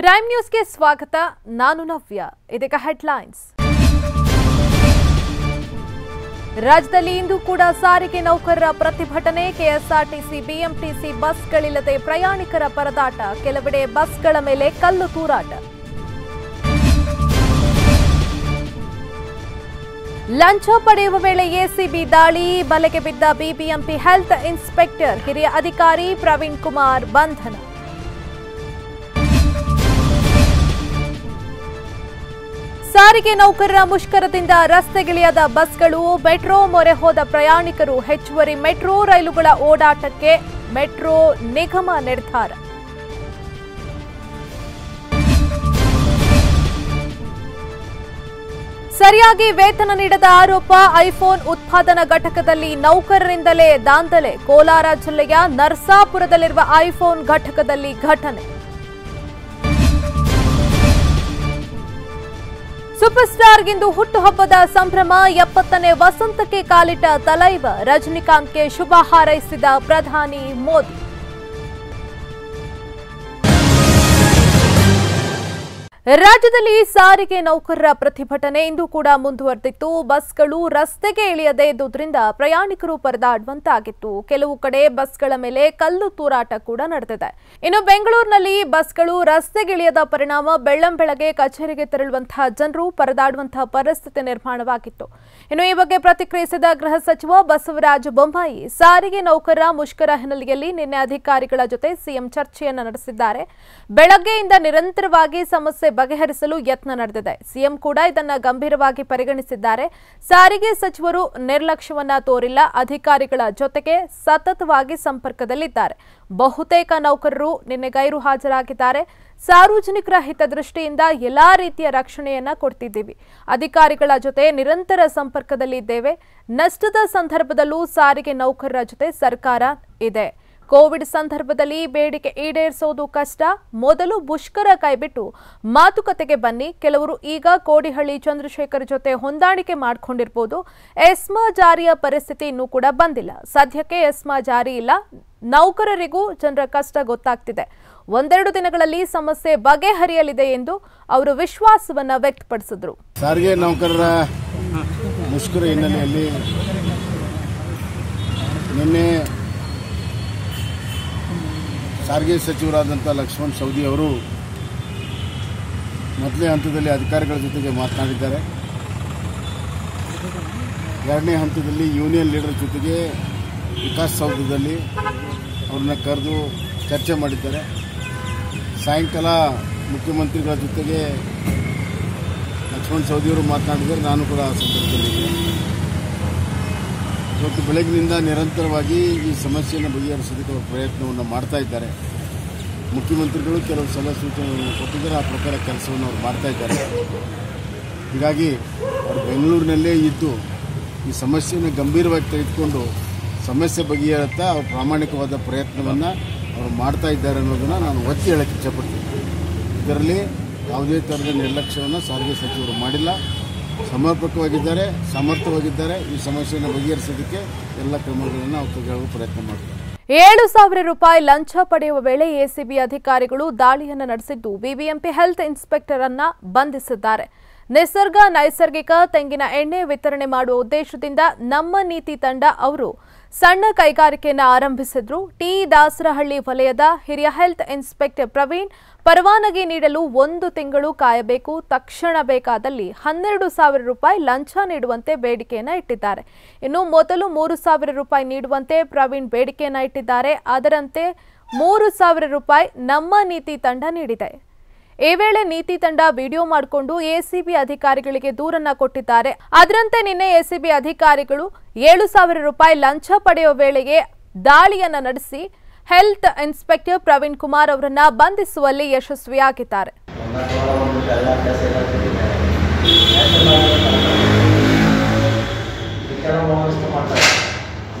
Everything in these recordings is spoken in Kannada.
ಕ್ರೈಮ್ ನ್ಯೂಸ್ಗೆ ಸ್ವಾಗತ. ನಾನು ನವ್ಯ. ಇದೀಗ ಹೆಡ್ಲೈನ್ಸ್. ರಾಜ್ಯದಲ್ಲಿ ಇಂದು ಕೂಡ ಸಾರಿಗೆ ನೌಕರರ ಪ್ರತಿಭಟನೆ. ಕೆಎಸ್ಆರ್ಟಿಸಿ ಬಿಎಂಟಿಸಿ ಬಸ್ಗಳಿಲ್ಲದೆ ಪ್ರಯಾಣಿಕರ ಪರದಾಟ. ಕೆಲವೆಡೆ ಬಸ್ಗಳ ಮೇಲೆ ಕಲ್ಲು ತೂರಾಟ. ಲಂಚ ಪಡೆಯುವ ವೇಳೆ ಎಸಿಬಿ ದಾಳಿ. ಬಲೆಗೆ ಬಿದ್ದ ಬಿಬಿಎಂಪಿ ಹೆಲ್ತ್ ಇನ್ಸ್ಪೆಕ್ಟರ್. ಹಿರಿಯ ಅಧಿಕಾರಿ ಪ್ರವೀಣ್ ಕುಮಾರ್ ಬಂಧನ. ಸಾರಿಗೆ ನೌಕರರ ಮುಷ್ಕರದಿಂದ ರಸ್ತೆಗಿಳಿಯದ ಬಸ್ಗಳು. ಮೆಟ್ರೋ ಮೊರೆ ಹೋದ ಪ್ರಯಾಣಿಕರು. ಹೆಚ್ಚುವರಿ ಮೆಟ್ರೋ ರೈಲುಗಳ ಓಡಾಟಕ್ಕೆ ಮೆಟ್ರೋ ನಿಗಮ ನಿರ್ಧಾರ. ಸರಿಯಾಗಿ ವೇತನ ನೀಡದ ಆರೋಪ. ಐಫೋನ್ ಉತ್ಪಾದನಾ ಘಟಕದಲ್ಲಿ ನೌಕರರಿಂದಲೇ ದಾಂಧಲೆ. ಕೋಲಾರ ಜಿಲ್ಲೆಯ ನರಸಾಪುರದಲ್ಲಿರುವ ಐಫೋನ್ ಘಟಕದಲ್ಲಿ ಘಟನೆ. ಸೂಪರ್ ಸ್ಟಾರ್ಗಿಂದು ಹುಟ್ಟುಹಬ್ಬದ ಸಂಭ್ರಮ. 70ನೇ ವಸಂತಕ್ಕೆ ಕಾಲಿಟ್ಟ ತಲೈವ. ರಜನಿಕಾಂತ್ಗೆ ಶುಭ ಹಾರೈಸಿದ ಪ್ರಧಾನಿ ಮೋದಿ. ರಾಜ್ಯದಲ್ಲಿ ಸಾರಿಗೆ ನೌಕರರ ಪ್ರತಿಭಟನೆ ಇಂದು ಕೂಡ ಮುಂದುವರೆದಿತ್ತು. ಬಸ್ಗಳು ರಸ್ತೆಗೆ ಇಳಿಯದೇ ಇದ್ದುದರಿಂದ ಪ್ರಯಾಣಿಕರು ಪರದಾಡುವಂತಾಗಿತ್ತು. ಕೆಲವು ಕಡೆ ಬಸ್ಗಳ ಮೇಲೆ ಕಲ್ಲು ತೂರಾಟ ಕೂಡ ನಡೆದಿದೆ. ಇನ್ನು ಬೆಂಗಳೂರಿನಲ್ಲಿ ಬಸ್ಗಳು ರಸ್ತೆಗಿಳಿಯದ ಪರಿಣಾಮ ಬೆಳ್ಳಂಬೆಳಗ್ಗೆ ಕಚೇರಿಗೆ ತೆರಳುವಂತಹ ಜನರು ಪರದಾಡುವಂತಹ ಪರಿಸ್ಥಿತಿ ನಿರ್ಮಾಣವಾಗಿತ್ತು. ಇನ್ನು ಈ ಬಗ್ಗೆ ಪ್ರತಿಕ್ರಿಯಿಸಿದ ಗೃಹ ಸಚಿವ ಬಸವರಾಜ ಬೊಮ್ಮಾಯಿ, ಸಾರಿಗೆ ನೌಕರರ ಮುಷ್ಕರ ಹಿನ್ನೆಲೆಯಲ್ಲಿ ನಿನ್ನೆ ಅಧಿಕಾರಿಗಳ ಜೊತೆ ಸಿಎಂ ಚರ್ಚೆಯನ್ನು ನಡೆಸಿದ್ದಾರೆ. ಬೆಳಗ್ಗೆಯಿಂದ ನಿರಂತರವಾಗಿ ಸಮಸ್ಯೆ ಬಗೆಹರಿಸಲು ಯತ್ನ ನಡೆದಿದೆ. ಸಿಎಂ ಕೂಡ ಇದನ್ನ ಗಂಭೀರವಾಗಿ ಪರಿಗಣಿಸಿದ್ದಾರೆ. ಸಾರಿಗೆ ಸಚಿವರು ನಿರ್ಲಕ್ಷ್ಯವನ್ನ ತೋರಿಲ್ಲ. ಅಧಿಕಾರಿಗಳ ಜೊತೆಗೆ ಸತತವಾಗಿ ಸಂಪರ್ಕದಲ್ಲಿದ್ದಾರೆ. ಬಹುತೇಕ ನೌಕರರು ನಿನ್ನೆ ಗೈರು ಹಾಜರಾಗಿದ್ದಾರೆ. ಸಾರ್ವಜನಿಕರ ಹಿತದೃಷ್ಟಿಯಿಂದ ಎಲ್ಲಾ ರೀತಿಯ ರಕ್ಷಣೆಯನ್ನ ಕೊಡ್ತಿದ್ದೀವಿ. ಅಧಿಕಾರಿಗಳ ಜೊತೆ ನಿರಂತರ ಸಂಪರ್ಕದಲ್ಲಿದ್ದೇವೆ. ನಷ್ಟದ ಸಂದರ್ಭದಲ್ಲೂ ಸಾರಿಗೆ ನೌಕರರ ಜೊತೆ ಸರ್ಕಾರ ಇದೆ. ಕೋವಿಡ್ ಸಂದರ್ಭದಲ್ಲಿ ಬೇಡಿಕೆ ಈಡೇರಿಸೋದು ಕಷ್ಟ. ಮೊದಲು ಮುಷ್ಕರ ಕೈಬಿಟ್ಟು ಮಾತುಕತೆಗೆ ಬನ್ನಿ. ಕೆಲವರು ಈಗ ಕೋಡಿಹಳ್ಳಿ ಚಂದ್ರಶೇಖರ್ ಜೊತೆ ಹೊಂದಾಣಿಕೆ ಮಾಡಿಕೊಂಡಿರಬಹುದು. ಎಸ್ಮಾ ಜಾರಿಯ ಪರಿಸ್ಥಿತಿ ಇನ್ನೂ ಕೂಡ ಬಂದಿಲ್ಲ. ಸದ್ಯಕ್ಕೆ ಎಸ್ಮಾ ಜಾರಿ ಇಲ್ಲ. ನೌಕರರಿಗೂ ಜನರ ಕಷ್ಟ ಗೊತ್ತಾಗ್ತಿದೆ. ಒಂದೆರಡು ದಿನಗಳಲ್ಲಿ ಸಮಸ್ಯೆ ಬಗೆಹರಿಯಲಿದೆ ಎಂದು ಅವರು ವಿಶ್ವಾಸವನ್ನ ವ್ಯಕ್ತಪಡಿಸಿದ್ರು. ಸಾರಿಗೆ ನೌಕರರ ಮುಷ್ಕರ ಹಿನ್ನೆಲೆಯಲ್ಲಿ ನಿನ್ನೆ ಸಾರಿಗೆ ಸಚಿವರಾದಂಥ ಲಕ್ಷ್ಮಣ್ ಸವದಿ ಅವರು ಮೊದಲನೇ ಹಂತದಲ್ಲಿ ಅಧಿಕಾರಿಗಳ ಜೊತೆಗೆ ಮಾತನಾಡಿದ್ದಾರೆ. ಎರಡನೇ ಹಂತದಲ್ಲಿ ಯೂನಿಯನ್ ಲೀಡರ್ ಜೊತೆಗೆ ವಿಕಾಸಸೌಧದಲ್ಲಿ ಅವ್ರನ್ನ ಕರೆದು ಚರ್ಚೆ ಮಾಡಿದ್ದಾರೆ. ಸಾಯಂಕಾಲ ಮುಖ್ಯಮಂತ್ರಿಗಳ ಜೊತೆಗೆ ಲಕ್ಷ್ಮಣ್ ಸವದಿಯವರು ಮಾತನಾಡಿದ್ದಾರೆ. ನಾನು ಕೂಡ ಸಂದರ್ಭದಲ್ಲಿದ್ದೆ. ಇವತ್ತು ಬೆಳಗಿನಿಂದ ನಿರಂತರವಾಗಿ ಈ ಸಮಸ್ಯೆಯನ್ನು ಬಗೆಹರಿಸೋದಕ್ಕೆ ಅವರು ಪ್ರಯತ್ನವನ್ನು ಮಾಡ್ತಾ ಇದ್ದಾರೆ. ಮುಖ್ಯಮಂತ್ರಿಗಳು ಕೆಲವು ಸಲಹೆ ಸೂಚನೆಗಳನ್ನು ಕೊಟ್ಟಿದ್ದಾರೆ. ಆ ಪ್ರಕಾರ ಕೆಲಸವನ್ನು ಅವರು ಮಾಡ್ತಾ ಇದ್ದಾರೆ. ಹೀಗಾಗಿ ಅವರು ಬೆಂಗಳೂರಿನಲ್ಲೇ ಇದ್ದು ಈ ಸಮಸ್ಯೆಯನ್ನು ಗಂಭೀರವಾಗಿ ತೆಗೆದುಕೊಂಡು ಸಮಸ್ಯೆ ಬಗೆಹರುತ್ತಾ ಅವರು ಪ್ರಾಮಾಣಿಕವಾದ ಪ್ರಯತ್ನವನ್ನು ಅವರು ಮಾಡ್ತಾ ಇದ್ದಾರೆ ಅನ್ನೋದನ್ನು ನಾನು ಒತ್ತಿ ಹೇಳಕ್ಕೆ ಇಚ್ಛಪಡ್ತೀನಿ. ಇದರಲ್ಲಿ ಯಾವುದೇ ಥರದ ನಿರ್ಲಕ್ಷ್ಯವನ್ನು ಸಾರಿಗೆ ಸಚಿವರು ಮಾಡಿಲ್ಲ. ಸಮರ್ಪಕವಾಗಿದ್ದಾರೆ, ಸಮರ್ಥವಾಗಿದ್ದಾರೆ. ಈ ಸಮಸ್ಯೆಯನ್ನು ಬಗೆಹರಿಸೋದಕ್ಕೆ ಎಲ್ಲ ಕ್ರಮಗಳನ್ನು ಅವರು ತೆಗೆದುಕೊಳ್ಳಲು ಪ್ರಯತ್ನ ಮಾಡ್ತಾರೆ. 7,000 ರೂಪಾಯಿ ಲಂಚ ಪಡೆಯುವ ವೇಳೆ ಎಸಿಬಿ ಅಧಿಕಾರಿಗಳು ದಾಳಿಯನ್ನು ನಡೆಸಿದ್ದು ಬಿಬಿಎಂಪಿ ಹೆಲ್ತ್ ಇನ್ಸ್ಪೆಕ್ಟರ್ ಅನ್ನ ಬಂಧಿಸಿದ್ದಾರೆ. ನಿಸರ್ಗ ನೈಸರ್ಗಿಕ ತೆಂಗಿನ ಎಣ್ಣೆ ವಿತರಣೆ ಮಾಡುವ ಉದ್ದೇಶದಿಂದ ನಮ್ಮ ನೀತಿ ತಂಡ ಅವರು ಸಣ್ಣ ಕೈಗಾರಿಕೆಯನ್ನು ಆರಂಭಿಸಿದ್ರು. ಟಿ ದಾಸರಹಳ್ಳಿ ವಲಯದ ಹಿರಿಯ ಹೆಲ್ತ್ ಇನ್ಸ್ಪೆಕ್ಟರ್ ಪ್ರವೀಣ್ ಪರವಾನಗಿ ನೀಡಲು 1 ತಿಂಗಳು ಕಾಯಬೇಕು. ತಕ್ಷಣ ಬೇಕಾದಲ್ಲಿ 12,000 ರೂಪಾಯಿ ಲಂಚ ನೀಡುವಂತೆ ಬೇಡಿಕೆಯನ್ನು ಇಟ್ಟಿದ್ದಾರೆ. ಇನ್ನು ಮೊದಲು 3,000 ರೂಪಾಯಿ ನೀಡುವಂತೆ ಪ್ರವೀಣ್ ಬೇಡಿಕೆಯನ್ನು ಇಟ್ಟಿದ್ದಾರೆ. ಅದರಂತೆ 3,000 ರೂಪಾಯಿ ನಮ್ಮ ನೀತಿ ತಂಡ ನೀಡಿದೆ. ಈ ವೇಳೆ ನೀತಿ ತಂಡ ವಿಡಿಯೋ ಮಾಡಿಕೊಂಡು ಎಸಿಬಿ ಅಧಿಕಾರಿಗಳಿಗೆ ದೂರನ್ನ ಕೊಟ್ಟಿದ್ದಾರೆ. ಅದರಂತೆ ನಿನ್ನೆ ಎಸಿಬಿ ಅಧಿಕಾರಿಗಳು 7,000 ರೂಪಾಯಿ ಲಂಚ ಪಡೆಯುವ ವೇಳೆಗೆ ದಾಳಿಯನ್ನ ನಡೆಸಿ ಹೆಲ್ತ್ ಇನ್ಸ್ಪೆಕ್ಟರ್ ಪ್ರವೀಣ್ ಕುಮಾರ್ ಅವರನ್ನ ಬಂಧಿಸುವಲ್ಲಿ ಯಶಸ್ವಿಯಾಗಿದ್ದಾರೆ.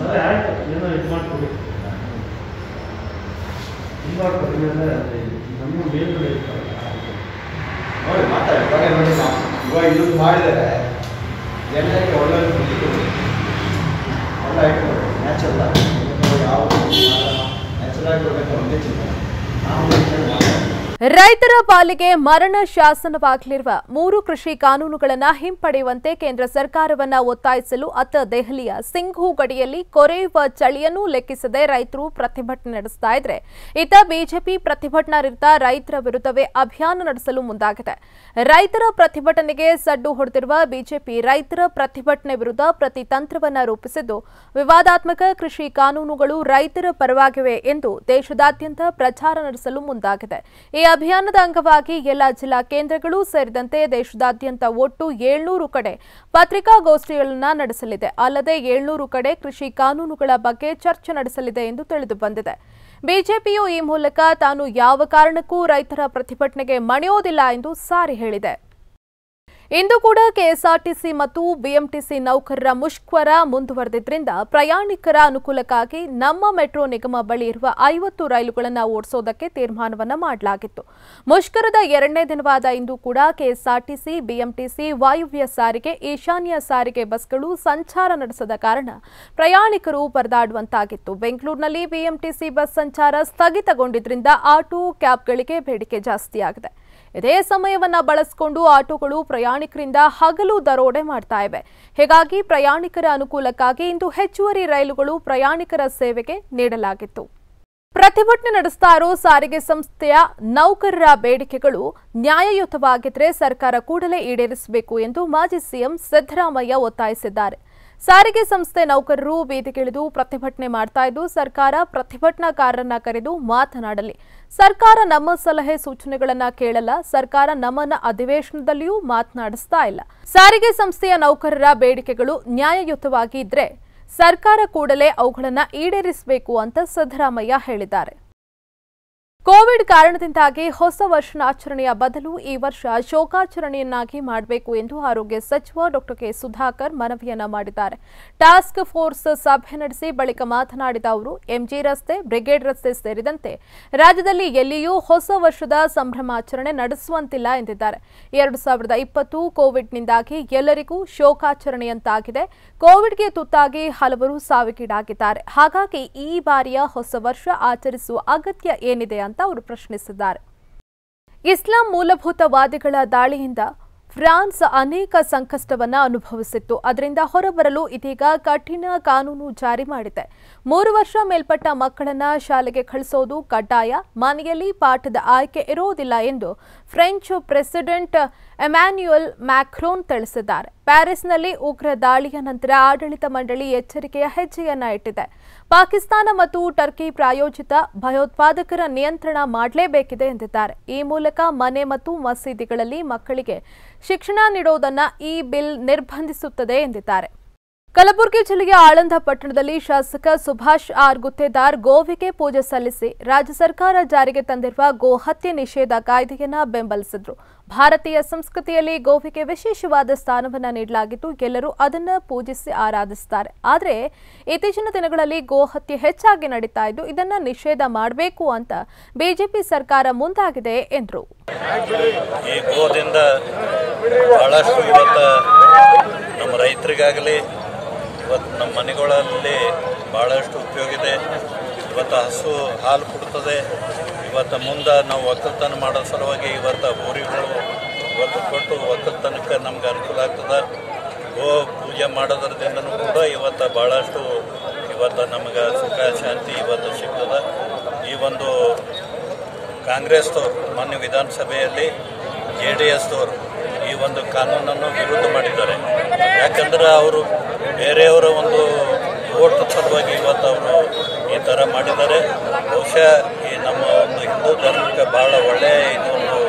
ನೋಡಿ ಮಾತಾಡಿ ನೋಡಿ ಇವಾಗ ಇದು ಮಾಡಿದರೆ ಜನರಿಗೆ ಒಳ್ಳೆ ನ್ಯಾಚುರಲ್ ಯಾವ ನ್ಯಾಚುರಲ್ ಆಗಿ ಕೊಡಬೇಕು ಒಂದೇ ಚಿಂತೆ ನಾವು ರೈತರ ಪಾಲಿಗೆ ಮರಣ ಶಾಸನವಾಗಲಿರುವ 3 ಕೃಷಿ ಕಾನೂನುಗಳನ್ನು ಹಿಂಪಡೆಯುವಂತೆ ಕೇಂದ್ರ ಸರ್ಕಾರವನ್ನು ಒತ್ತಾಯಿಸಲು ಅತ್ತ ದೆಹಲಿಯ ಸಿಂಘು ಗಡಿಯಲ್ಲಿ ಕೊರೆಯುವ ಚಳಿಯನ್ನು ಲೆಕ್ಕಿಸದೆ ರೈತರು ಪ್ರತಿಭಟನೆ ನಡೆಸ್ತಾ ಇದ್ರೆ ಇತ್ತ ಬಿಜೆಪಿ ಪ್ರತಿಭಟನಾ ನಿರತ ರೈತರ ವಿರುದ್ಧವೇ ಅಭಿಯಾನ ನಡೆಸಲು ಮುಂದಾಗಿದೆ. ರೈತರ ಪ್ರತಿಭಟನೆಗೆ ಸಡ್ಡು ಹೊಡೆದಿರುವ ಬಿಜೆಪಿ ರೈತರ ಪ್ರತಿಭಟನೆ ವಿರುದ್ಧ ಪ್ರತಿತಂತ್ರವನ್ನು ರೂಪಿಸಿದ್ದು ವಿವಾದಾತ್ಮಕ ಕೃಷಿ ಕಾನೂನುಗಳು ರೈತರ ಪರವಾಗಿವೆ ಎಂದು ದೇಶದಾದ್ಯಂತ ಪ್ರಚಾರ ನಡೆಸಲು ಮುಂದಾಗಿದೆ. ಈ ಅಭಿಯಾನದ ಅಂಗವಾಗಿ ಎಲ್ಲ ಜಿಲ್ಲಾ ಕೇಂದ್ರಗಳು ಸೇರಿದಂತೆ ದೇಶದಾದ್ಯಂತ ಒಟ್ಟು 700 ಕಡೆ ಪತ್ರಿಕಾಗೋಷ್ಠಿಗಳನ್ನು ನಡೆಸಲಿದೆ. ಅಲ್ಲದೆ 700 ಕಡೆ ಕೃಷಿ ಕಾನೂನುಗಳ ಬಗ್ಗೆ ಚರ್ಚೆ ನಡೆಸಲಿದೆ ಎಂದು ತಿಳಿದು ಬಂದಿದೆ. ಬಿಜೆಪಿಯು ಈ ಮೂಲಕ ತಾನು ಯಾವ ಕಾರಣಕ್ಕೂ ರೈತರ ಪ್ರತಿಭಟನೆಗೆ ಮಣಿಯೋದಿಲ್ಲ ಎಂದು ಸಾರಿ ಹೇಳಿದೆ. ಇಂದು ಕೂಡ ಕೆಎಸ್ಆರ್ಟಿಸಿ ಮತ್ತು ಬಿಎಂಟಿಸಿ ನೌಕರರ ಮುಷ್ಕರ ಮುಂದುವರೆದಿದ್ದರಿಂದ ಪ್ರಯಾಣಿಕರ ಅನುಕೂಲಕ್ಕಾಗಿ ನಮ್ಮ ಮೆಟ್ರೋ ನಿಗಮ ಬಳಿ ಇರುವ 50 ರೈಲುಗಳನ್ನು ಓಡಿಸೋದಕ್ಕೆ ತೀರ್ಮಾನವನ್ನು ಮಾಡಲಾಗಿತ್ತು. ಮುಷ್ಕರದ 2ನೇ ದಿನವಾದ ಇಂದು ಕೂಡ ಕೆಎಸ್ಆರ್ಟಿಸಿ, ಬಿಎಂಟಿಸಿ, ವಾಯುವ್ಯ ಸಾರಿಗೆ, ಈಶಾನ್ಯ ಸಾರಿಗೆ ಬಸ್ಗಳು ಸಂಚಾರ ನಡೆಸದ ಕಾರಣ ಪ್ರಯಾಣಿಕರು ಪರದಾಡುವಂತಾಗಿತ್ತು. ಬೆಂಗಳೂರಿನಲ್ಲಿ ಬಿಎಂಟಿಸಿ ಬಸ್ ಸಂಚಾರ ಸ್ಥಗಿತಗೊಂಡಿದ್ದರಿಂದ ಆಟೋ, ಕ್ಯಾಬ್ಗಳಿಗೆ ಬೇಡಿಕೆ ಜಾಸ್ತಿಯಾಗಿದೆ. ಇದೇ ಸಮಯವನ್ನ ಬಳಸಿಕೊಂಡು ಆಟೋಗಳು ಪ್ರಯಾಣಿಕರಿಂದ ಹಗಲು ದರೋಡೆ ಮಾಡ್ತಾ ಇವೆ. ಹೀಗಾಗಿ ಪ್ರಯಾಣಿಕರ ಅನುಕೂಲಕ್ಕಾಗಿ ಇಂದು ಹೆಚ್ಚುವರಿ ರೈಲುಗಳು ಪ್ರಯಾಣಿಕರ ಸೇವೆಗೆ ನೀಡಲಾಗಿತ್ತು. ಪ್ರತಿಭಟನೆ ನಡೆಸ್ತಾ ಇರೋ ಸಾರಿಗೆ ಸಂಸ್ಥೆಯ ನೌಕರರ ಬೇಡಿಕೆಗಳು ನ್ಯಾಯಯುತವಾಗಿದ್ದರೆ ಸರ್ಕಾರ ಕೂಡಲೇ ಈಡೇರಿಸಬೇಕು ಎಂದು ಮಾಜಿ ಸಿಎಂ ಸಿದ್ದರಾಮಯ್ಯ ಒತ್ತಾಯಿಸಿದ್ದಾರೆ. ಸಾರಿಗೆ ಸಂಸ್ಥೆ ನೌಕರರು ಬೀದಿಗಿಳಿದು ಪ್ರತಿಭಟನೆ ಮಾಡ್ತಾ ಇದ್ದು ಸರ್ಕಾರ ಪ್ರತಿಭಟನಾಕಾರರನ್ನ ಕರೆದು ಮಾತನಾಡಲಿ. ಸರ್ಕಾರ ನಮ್ಮ ಸಲಹೆ ಸೂಚನೆಗಳನ್ನ ಕೇಳಲ್ಲ. ಸರ್ಕಾರ ನಮ್ಮನ್ನ ಅಧಿವೇಶನದಲ್ಲಿಯೂ ಮಾತನಾಡಿಸ್ತಾ ಇಲ್ಲ. ಸಾರಿಗೆ ಸಂಸ್ಥೆಯ ನೌಕರರ ಬೇಡಿಕೆಗಳು ನ್ಯಾಯಯುತವಾಗಿ ಇದ್ರೆ ಸರ್ಕಾರ ಕೂಡಲೇ ಅವುಗಳನ್ನ ಈಡೇರಿಸಬೇಕು ಅಂತ ಸಿದ್ದರಾಮಯ್ಯ ಹೇಳಿದ್ದಾರೆ. ಕೋವಿಡ್ ಕಾರಣದಿಂದಾಗಿ ಹೊಸ ವರ್ಷಾಚರಣೆಯ ಬದಲು ಈ ವರ್ಷ ಶೋಕಾಚರಣೆಯನ್ನಾಗಿ ಮಾಡಬೇಕು ಎಂದು ಆರೋಗ್ಯ ಸಚಿವ ಡಾ ಕೆ ಸುಧಾಕರ್ ಮನವಿಯನ್ನ ಮಾಡಿದ್ದಾರೆ. ಟಾಸ್ಕ್ ಫೋರ್ಸ್ ಸಭೆ ನಡೆಸಿ ಬಳಿಕ ಮಾತನಾಡಿದ ಅವರು ಎಂಜಿ ರಸ್ತೆ, ಬ್ರಿಗೇಡ್ ರಸ್ತೆ ಸೇರಿದಂತೆ ರಾಜ್ಯದಲ್ಲಿ ಎಲ್ಲಿಯೂ ಹೊಸ ವರ್ಷದ ಸಂಭ್ರಮಾಚರಣೆ ನಡೆಸುವಂತಿಲ್ಲ ಎಂದಿದ್ದಾರೆ. 2020 ಕೋವಿಡ್ನಿಂದಾಗಿ ಎಲ್ಲರಿಗೂ ಶೋಕಾಚರಣೆಯಂತಾಗಿದೆ. ಕೋವಿಡ್ಗೆ ತುತ್ತಾಗಿ ಹಲವರು ಸಾವಿಗೀಡಾಗಿದ್ದಾರೆ. ಹಾಗಾಗಿ ಈ ಬಾರಿಯ ಹೊಸ ವರ್ಷ ಆಚರಿಸುವ ಅಗತ್ಯ ಏನಿದೆ ಅಂತ ಅವರು ಪ್ರಶ್ನಿಸಿದ್ದಾರೆ. ಇಸ್ಲಾಂ ಮೂಲಭೂತವಾದಿಗಳ ದಾಳಿಯಿಂದ ಫ್ರಾನ್ಸ್ ಅನೇಕ ಸಂಕಷ್ಟವನ್ನು ಅನುಭವಿಸಿತ್ತು. ಅದರಿಂದ ಹೊರಬರಲು ಇದೀಗ ಕಠಿಣ ಕಾನೂನು ಜಾರಿ ಮಾಡಿದೆ. 3 ವರ್ಷ ಮೇಲ್ಪಟ್ಟ ಮಕ್ಕಳನ್ನ ಶಾಲೆಗೆ ಕಳಿಸೋದು ಕಡ್ಡಾಯ. ಮನೆಯಲ್ಲಿ ಪಾಠದ ಆಯ್ಕೆ ಇರೋದಿಲ್ಲ ಎಂದು ಫ್ರೆಂಚ್ ಪ್ರೆಸಿಡೆಂಟ್ ಎಮ್ಯಾನ್ಯುಯಲ್ ಮ್ಯಾಕ್ರೋನ್ ತಿಳಿಸಿದ್ದಾರೆ. ಪ್ಯಾರಿಸ್ನಲ್ಲಿ ಉಗ್ರ ದಾಳಿಯ ನಂತರ ಆಡಳಿತ ಮಂಡಳಿ ಎಚ್ಚರಿಕೆಯ ಹೆಜ್ಜೆಯನ್ನ ಇಟ್ಟಿದೆ. ಪಾಕಿಸ್ತಾನ ಮತ್ತು ಟರ್ಕಿ ಪ್ರಾಯೋಜಿತ ಭಯೋತ್ಪಾದಕರ ನಿಯಂತ್ರಣ ಮಾಡಲೇಬೇಕಿದೆ ಎಂದಿದ್ದಾರೆ. ಈ ಮೂಲಕ ಮನೆ ಮತ್ತು ಮಸೀದಿಗಳಲ್ಲಿ ಮಕ್ಕಳಿಗೆ ಶಿಕ್ಷಣ ನೀಡುವುದನ್ನು ಈ ಬಿಲ್ ನಿರ್ಬಂಧಿಸುತ್ತದೆ ಎಂದಿದ್ದಾರೆ. ಕಲಬುರಗಿ ಜಿಲ್ಲೆಯ ಆಳಂದ ಪಟ್ಟಣದಲ್ಲಿ ಶಾಸಕ ಸುಭಾಷ್ ಆರ್ ಗುತ್ತೇದಾರ್ ಗೋವಿಗೆ ಪೂಜೆ ಸಲ್ಲಿಸಿ ರಾಜ್ಯ ಸರ್ಕಾರ ಜಾರಿಗೆ ತಂದಿರುವ ಗೋಹತ್ಯೆ ನಿಷೇಧ ಕಾಯ್ದೆಯನ್ನು ಬೆಂಬಲಿಸಿದರು. ಭಾರತೀಯ ಸಂಸ್ಕೃತಿಯಲ್ಲಿ ಗೋವಿಗೆ ವಿಶೇಷವಾದ ಸ್ಥಾನವನ್ನು ನೀಡಲಾಗಿದ್ದು ಎಲ್ಲರೂ ಅದನ್ನು ಪೂಜಿಸಿ ಆರಾಧಿಸುತ್ತಾರೆ. ಆದರೆ ಇತ್ತೀಚಿನ ದಿನಗಳಲ್ಲಿ ಗೋಹತ್ಯೆ ಹೆಚ್ಚಾಗಿ ನಡೀತಾ ಇದ್ದು ಇದನ್ನು ನಿಷೇಧ ಮಾಡಬೇಕು ಅಂತ ಬಿಜೆಪಿ ಸರ್ಕಾರ ಮುಂದಾಗಿದೆ ಎಂದರು. ಈ ಗೋದಿಂದ ಬಹಳಷ್ಟು ಇವತ್ತು ನಮ್ಮ ರೈತರಿಗಾಗಲಿ ಇವತ್ತು ನಮ್ಮ ಮನೆಗಳಲ್ಲಿ ಬಹಳಷ್ಟು ಉಪಯೋಗ ಇದೆ. ಇವತ್ತು ಹಸು ಹಾಲು ಕೊಡ್ತದೆ. ಇವತ್ತು ಮುಂದೆ ನಾವು ಒಕ್ಕಲ್ತನ ಮಾಡೋ ಸಲುವಾಗಿ ಇವತ್ತು ಬೋರಿಗಳು ಇವತ್ತು ಕೊಟ್ಟು ಒಕ್ಕಲ್ತನಕ್ಕೆ ನಮ್ಗೆ ಅನುಕೂಲ ಆಗ್ತದೆ. ಗೋ ಪೂಜೆ ಮಾಡೋದ್ರದಿಂದನೂ ಕೂಡ ಇವತ್ತು ಭಾಳಷ್ಟು ಇವತ್ತು ನಮಗೆ ಸುಖ ಶಾಂತಿ ಇವತ್ತು ಸಿಗ್ತದೆ. ಈ ಒಂದು ಕಾಂಗ್ರೆಸ್ದವ್ರು ಮೊನ್ನೆ ವಿಧಾನಸಭೆಯಲ್ಲಿ JDSದವರು ಈ ಒಂದು ಕಾನೂನನ್ನು ವಿರೋಧ ಮಾಡಿದ್ದಾರೆ. ಯಾಕಂದ್ರೆ ಅವರು ಬೇರೆಯವರ ಒಂದು ಓಟ್ ಸಲುವಾಗಿ ಇವತ್ತು ಅವರು ಈ ಥರ ಮಾಡಿದ್ದಾರೆ. ಬಹುಶಃ ಈ ನಮ್ಮ ಒಂದು ಹಿಂದೂ ಧರ್ಮಕ್ಕೆ ಬಹಳ ಒಳ್ಳೆಯ ಇದೊಂದು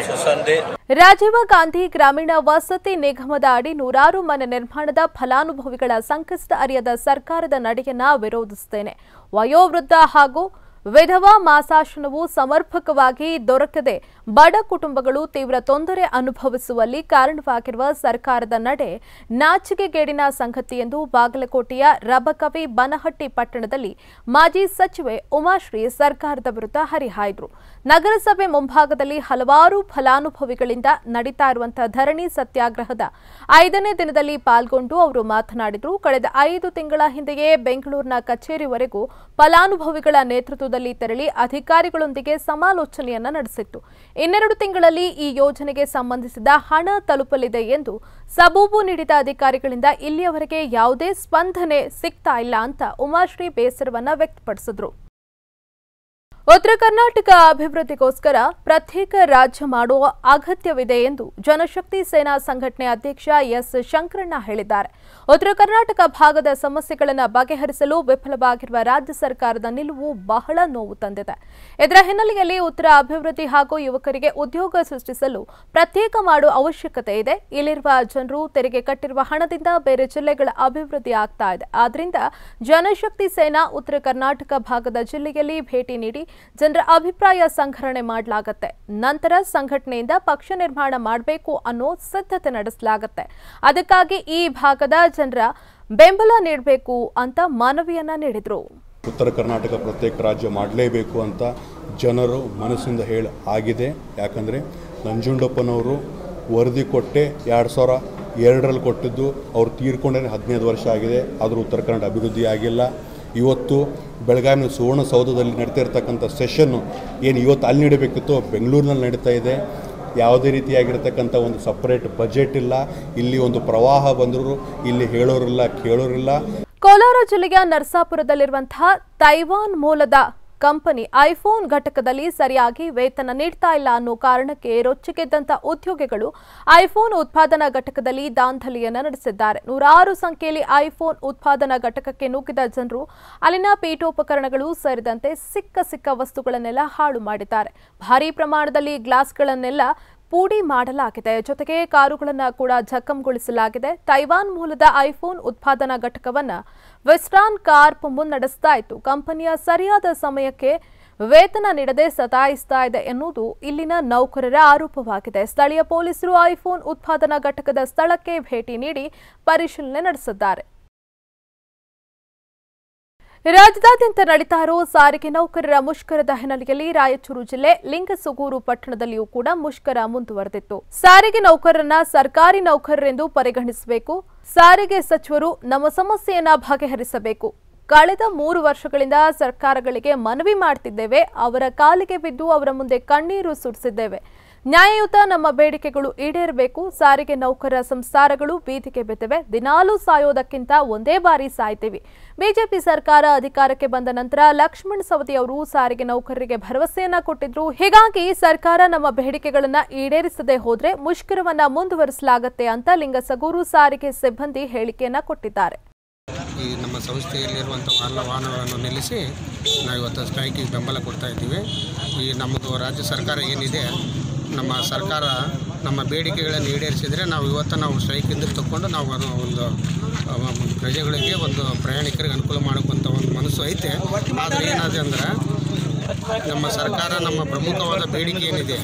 ಸುಸಂಧಿ. ರಾಜೀವ್ ಗಾಂಧಿ ಗ್ರಾಮೀಣ ವಸತಿ ನಿಗಮದ ಅಡಿ ನೂರಾರು ಮನೆ ನಿರ್ಮಾಣದ ಫಲಾನುಭವಿಗಳ ಸಂಕಷ್ಟ ಅರಿಯದ ಸರ್ಕಾರದ ನಡೆಯನ್ನ ವಿರೋಧಿಸುತ್ತೇನೆ. ವಯೋವೃದ್ಧ ಹಾಗೂ ವಿಧವಾ ಮಾಸಾಶನವು ಸಮರ್ಪಕವಾಗಿ ದೊರಕದೆ ಬಡ ಕುಟುಂಬಗಳು ತೀವ್ರ ತೊಂದರೆ ಅನುಭವಿಸುವಲ್ಲಿ ಕಾರಣವಾಗಿರುವ ಸರ್ಕಾರದ ನಡೆ ನಾಚಿಕೆಗೇಡಿನ ಸಂಗತಿ ಎಂದು ಬಾಗಲಕೋಟೆಯ ರಬಕವಿ ಬನಹಟ್ಟಿ ಪಟ್ಟಣದಲ್ಲಿ ಮಾಜಿ ಸಚಿವೆ ಉಮಾಶ್ರೀ ಸರ್ಕಾರದ ವಿರುದ್ಧ ಹರಿಹಾಯ್ದರು. ನಗರಸಭೆ ಮುಂಭಾಗದಲ್ಲಿ ಹಲವಾರು ಫಲಾನುಭವಿಗಳಿಂದ ನಡೀತಾ ಇರುವಂತಹ ಧರಣಿ ಸತ್ಯಾಗ್ರಹದ 5ನೇ ದಿನದಲ್ಲಿ ಪಾಲ್ಗೊಂಡು ಅವರು ಮಾತನಾಡಿದರು. ಕಳೆದ 5 ತಿಂಗಳ ಹಿಂದೆಯೇ ಬೆಂಗಳೂರಿನ ಕಚೇರಿವರೆಗೂ ಫಲಾನುಭವಿಗಳ ನೇತೃತ್ವದಲ್ಲಿ ನೇತೃತ್ವದಲ್ಲಿ ತೆರಳಿ ಅಧಿಕಾರಿಗಳೊಂದಿಗೆ ಸಮಾಲೋಚನೆಯನ್ನ ನಡೆಸಿತ್ತು. 2 ತಿಂಗಳಲ್ಲಿ ಈ ಯೋಜನೆಗೆ ಸಂಬಂಧಿಸಿದ ಹಣ ತಲುಪಲಿದೆ ಎಂದು ಸಬೂಬು ನೀಡಿದ ಅಧಿಕಾರಿಗಳಿಂದ ಇಲ್ಲಿಯವರೆಗೆ ಯಾವುದೇ ಸ್ಪಂದನೆ ಸಿಗ್ತಾ ಇಲ್ಲ ಅಂತ ಉಮಾಶ್ರೀ ಬೇಸರವನ್ನ ವ್ಯಕ್ತಪಡಿಸಿದ್ರು. ಉತ್ತರ ಕರ್ನಾಟಕ ಅಭಿವೃದ್ಧಿಗೋಸ್ಕರ ಪ್ರತ್ಯೇಕ ರಾಜ್ಯ ಮಾಡುವ ಅಗತ್ಯವಿದೆ ಎಂದು ಜನಶಕ್ತಿ ಸೇನಾ ಸಂಘಟನೆ ಅಧ್ಯಕ್ಷ ಎಸ್ ಶಂಕರಣ್ಣ ಹೇಳಿದ್ದಾರೆ. ಉತ್ತರ ಕರ್ನಾಟಕ ಭಾಗದ ಸಮಸ್ಯೆಗಳನ್ನು ಬಗೆಹರಿಸಲು ವಿಫಲವಾಗಿರುವ ರಾಜ್ಯ ಸರ್ಕಾರದ ನಿಲುವು ಬಹಳ ನೋವು ತಂದಿದೆ. ಇದರ ಹಿನ್ನೆಲೆಯಲ್ಲಿ ಉತ್ತರ ಅಭಿವೃದ್ಧಿ ಹಾಗೂ ಯುವಕರಿಗೆ ಉದ್ಯೋಗ ಸೃಷ್ಟಿಸಲು ಪ್ರತ್ಯೇಕ ಮಾಡುವ ಅವಶ್ಯಕತೆ ಇದೆ. ಇಲ್ಲಿರುವ ಜನರು ತೆರಿಗೆ ಕಟ್ಟಿರುವ ಹಣದಿಂದ ಬೇರೆ ಜಿಲ್ಲೆಗಳ ಅಭಿವೃದ್ಧಿ ಆಗ್ತಾ ಇದೆ. ಆದ್ದರಿಂದ ಜನಶಕ್ತಿ ಸೇನಾ ಉತ್ತರ ಕರ್ನಾಟಕ ಭಾಗದ ಜಿಲ್ಲೆಯಲ್ಲಿ ಭೇಟಿ ನೀಡಿ ಜನರ ಅಭಿಪ್ರಾಯ ಸಂಗ್ರಹಣೆ ಮಾಡಲಾಗುತ್ತೆ. ನಂತರ ಸಂಘಟನೆಯಿಂದ ಪಕ್ಷ ನಿರ್ಮಾಣ ಮಾಡಬೇಕು ಅನ್ನೋ ಸಿದ್ಧತೆ ನಡೆಸಲಾಗುತ್ತೆ. ಅದಕ್ಕಾಗಿ ಈ ಭಾಗದ ಜನರ ಬೆಂಬಲ ನೀಡಬೇಕು ಅಂತ ಮನವಿಯನ್ನ ನೀಡಿದ್ರು. ಉತ್ತರ ಕರ್ನಾಟಕ ಪ್ರತ್ಯೇಕ ರಾಜ್ಯ ಮಾಡಲೇಬೇಕು ಅಂತ ಜನರು ಮನಸ್ಸಿಂದ ಆಗಿದೆ. ಯಾಕಂದರೆ ನಂಜುಂಡಪ್ಪನವರು ವರದಿ ಕೊಟ್ಟೆ 2002ರಲ್ಲಿ ಕೊಟ್ಟಿದ್ದು, ಅವ್ರು ತೀರ್ಕೊಂಡ್ರೆ 15 ವರ್ಷ ಆಗಿದೆ. ಆದರೂ ಉತ್ತರ ಕನ್ನಡ ಅಭಿವೃದ್ಧಿ ಆಗಿಲ್ಲ. ಇವತ್ತು ಬೆಳಗಾವಿನ ಸುವರ್ಣಸೌಧದಲ್ಲಿ ನಡೀತಾ ಇರತಕ್ಕಂಥ ಸೆಷನ್ನು ಏನು ಇವತ್ತು ಅಲ್ಲಿ ನಡೀಬೇಕಿತ್ತು ಬೆಂಗಳೂರಿನಲ್ಲಿ ನಡೀತಾ ಇದೆ. ಯಾವುದೇ ರೀತಿಯಾಗಿರ್ತಕ್ಕಂಥ ಒಂದು ಸಪರೇಟ್ ಬಜೆಟ್ ಇಲ್ಲ. ಇಲ್ಲಿ ಒಂದು ಪ್ರವಾಹ ಬಂದರೂ ಇಲ್ಲಿ ಹೇಳೋರಿಲ್ಲ, ಕೇಳೋರಿಲ್ಲ. ಕೋಲಾರ ಜಿಲ್ಲೆಯ ನರಸಾಪುರದಲ್ಲಿರುವಂತಹ ತೈವಾನ್ ಮೂಲದ ಕಂಪನಿ ಐಫೋನ್ ಘಟಕದಲ್ಲಿ ಸರಿಯಾಗಿ ವೇತನ ನೀಡ್ತಾ ಇಲ್ಲ ಅನ್ನೋ ಕಾರಣಕ್ಕೆ ರೊಚ್ಚಿಗೆದ್ದಂತ ಉದ್ಯೋಗಿಗಳು ಐಫೋನ್ ಉತ್ಪಾದನಾ ಘಟಕದಲ್ಲಿ ದಾಂಧಲೆಯನ್ನ ನಡೆಸಿದ್ದಾರೆ. 100 ಸಂಖ್ಯೆಯಲ್ಲಿ ಐಫೋನ್ ಉತ್ಪಾದನಾ ಘಟಕಕ್ಕೆ ನುಗ್ಗಿದ ಜನರು ಅಲ್ಲಿನ ಪೀಠೋಪಕರಣಗಳು ಸೇರಿದಂತೆ ಸಿಕ್ಕ ವಸ್ತುಗಳನ್ನೆಲ್ಲ ಹಾಳು ಮಾಡಿದ್ದಾರೆ. ಭಾರೀ ಪ್ರಮಾಣದಲ್ಲಿ ಗ್ಲಾಸ್ಗಳನ್ನೆಲ್ಲ ಪೂಡಿ ಮಾಡಲಾಗಿದೆ. ಜೊತೆಗೆ ಕಾರುಗಳನ್ನು ಕೂಡ ಜಖಂಗೊಳಿಸಲಾಗಿದೆ. ತೈವಾನ್ ಮೂಲದ ಐಫೋನ್ ಉತ್ಪಾದನಾ ಘಟಕವನ್ನು ವೆಸ್ಟರ್ನ್ ಕಾರ್ಪ್ ಮುನ್ನಡೆಸ್ತಾ ಇತ್ತು. ಕಂಪನಿಯ ಸರಿಯಾದ ಸಮಯಕ್ಕೆ ವೇತನ ನೀಡದೆ ಸತಾಯಿಸ್ತಾ ಇದೆ ಎನ್ನುವುದು ಇಲ್ಲಿನ ನೌಕರರ ಆರೋಪವಾಗಿದೆ. ಸ್ಥಳೀಯ ಪೊಲೀಸರು ಐಫೋನ್ ಉತ್ಪಾದನಾ ಘಟಕದ ಸ್ಥಳಕ್ಕೆ ಭೇಟಿ ನೀಡಿ ಪರಿಶೀಲನೆ ನಡೆಸಿದ್ದಾರೆ. ರಾಜ್ಯದಾದ್ಯಂತ ನಡೀತಾ ಇರುವ ಸಾರಿಗೆ ನೌಕರರ ಮುಷ್ಕರದ ಹಿನ್ನೆಲೆಯಲ್ಲಿ ರಾಯಚೂರು ಜಿಲ್ಲೆ ಲಿಂಗಸುಗೂರು ಪಟ್ಟಣದಲ್ಲಿಯೂ ಕೂಡ ಮುಷ್ಕರ ಮುಂದುವರೆದಿತ್ತು. ಸಾರಿಗೆ ನೌಕರರನ್ನ ಸರ್ಕಾರಿ ನೌಕರರೆಂದು ಪರಿಗಣಿಸಬೇಕು. ಸಾರಿಗೆ ಸಚಿವರು ನಮ್ಮ ಸಮಸ್ಯೆಯನ್ನ ಬಗೆಹರಿಸಬೇಕು. ಕಳೆದ 3 ವರ್ಷಗಳಿಂದ ಸರ್ಕಾರಗಳಿಗೆ ಮನವಿ ಮಾಡುತ್ತಿದ್ದೇವೆ. ಅವರ ಕಾಲಿಗೆ ಬಿದ್ದು ಅವರ ಮುಂದೆ ಕಣ್ಣೀರು ಸುರಿಸಿದ್ದೇವೆ. ನ್ಯಾಯಯುತ ನಮ್ಮ ಬೇಡಿಕೆಗಳು ಈಡೇರಬೇಕು. ಸಾರಿಗೆ ನೌಕರರ ಸಂಸಾರಗಳು ಬೀದಿಗೆ ಬಿದ್ದಿವೆ. ದಿನಾಲೂ ಸಾಯೋದಕ್ಕಿಂತ ಒಂದೇ ಬಾರಿ ಸಾಯ್ತೀವಿ. ಬಿಜೆಪಿ ಸರ್ಕಾರ ಅಧಿಕಾರಕ್ಕೆ ಬಂದ ನಂತರ ಲಕ್ಷ್ಮಣ ಸವದಿ ಅವರು ಸಾರಿಗೆ ನೌಕರರಿಗೆ ಭರವಸೆಯನ್ನ ಕೊಟ್ಟಿದ್ರು. ಹೀಗಾಗಿ ಸರ್ಕಾರ ನಮ್ಮ ಬೇಡಿಕೆಗಳನ್ನ ಈಡೇರಿಸದೆ ಹೋದ್ರೆ ಮುಷ್ಕರವನ್ನ ಮುಂದುವರಿಸಲಾಗುತ್ತೆ ಅಂತ ಲಿಂಗಸಗೂರು ಸಾರಿಗೆ ಸಿಬ್ಬಂದಿ ಹೇಳಿಕೆಯನ್ನ ಕೊಟ್ಟಿದ್ದಾರೆ. ಈ ನಮ್ಮ ಸಂಸ್ಥೆಯಲ್ಲಿರುವಂಥ ಎಲ್ಲ ವಾಹನಗಳನ್ನು ನಿಲ್ಲಿಸಿ ನಾವು ಇವತ್ತು ಸ್ಟ್ರೈಕಿಗೆ ಬೆಂಬಲ ಕೊಡ್ತಾ ಇದ್ದೀವಿ. ಈ ನಮ್ಮದು ರಾಜ್ಯ ಸರ್ಕಾರ ಏನಿದೆ, ನಮ್ಮ ಸರ್ಕಾರ ನಮ್ಮ ಬೇಡಿಕೆಗಳನ್ನು ಈಡೇರಿಸಿದರೆ ನಾವು ಸ್ಟ್ರೈಕಿಂದ ತಗೊಂಡು ನಾವು ಒಂದು ಪ್ರಜೆಗಳಿಗೆ ಒಂದು ಪ್ರಯಾಣಿಕರಿಗೆ ಅನುಕೂಲ ಮಾಡೋಕ್ಕಂಥ ಒಂದು ಮನಸ್ಸು ಐತೆ. ಆದರೆ ಏನಾದೆ ಅಂದರೆ ನಮ್ಮ ಸರ್ಕಾರ ನಮ್ಮ ಪ್ರಮುಖವಾದ ಬೇಡಿಕೆ ಏನಿದೆ,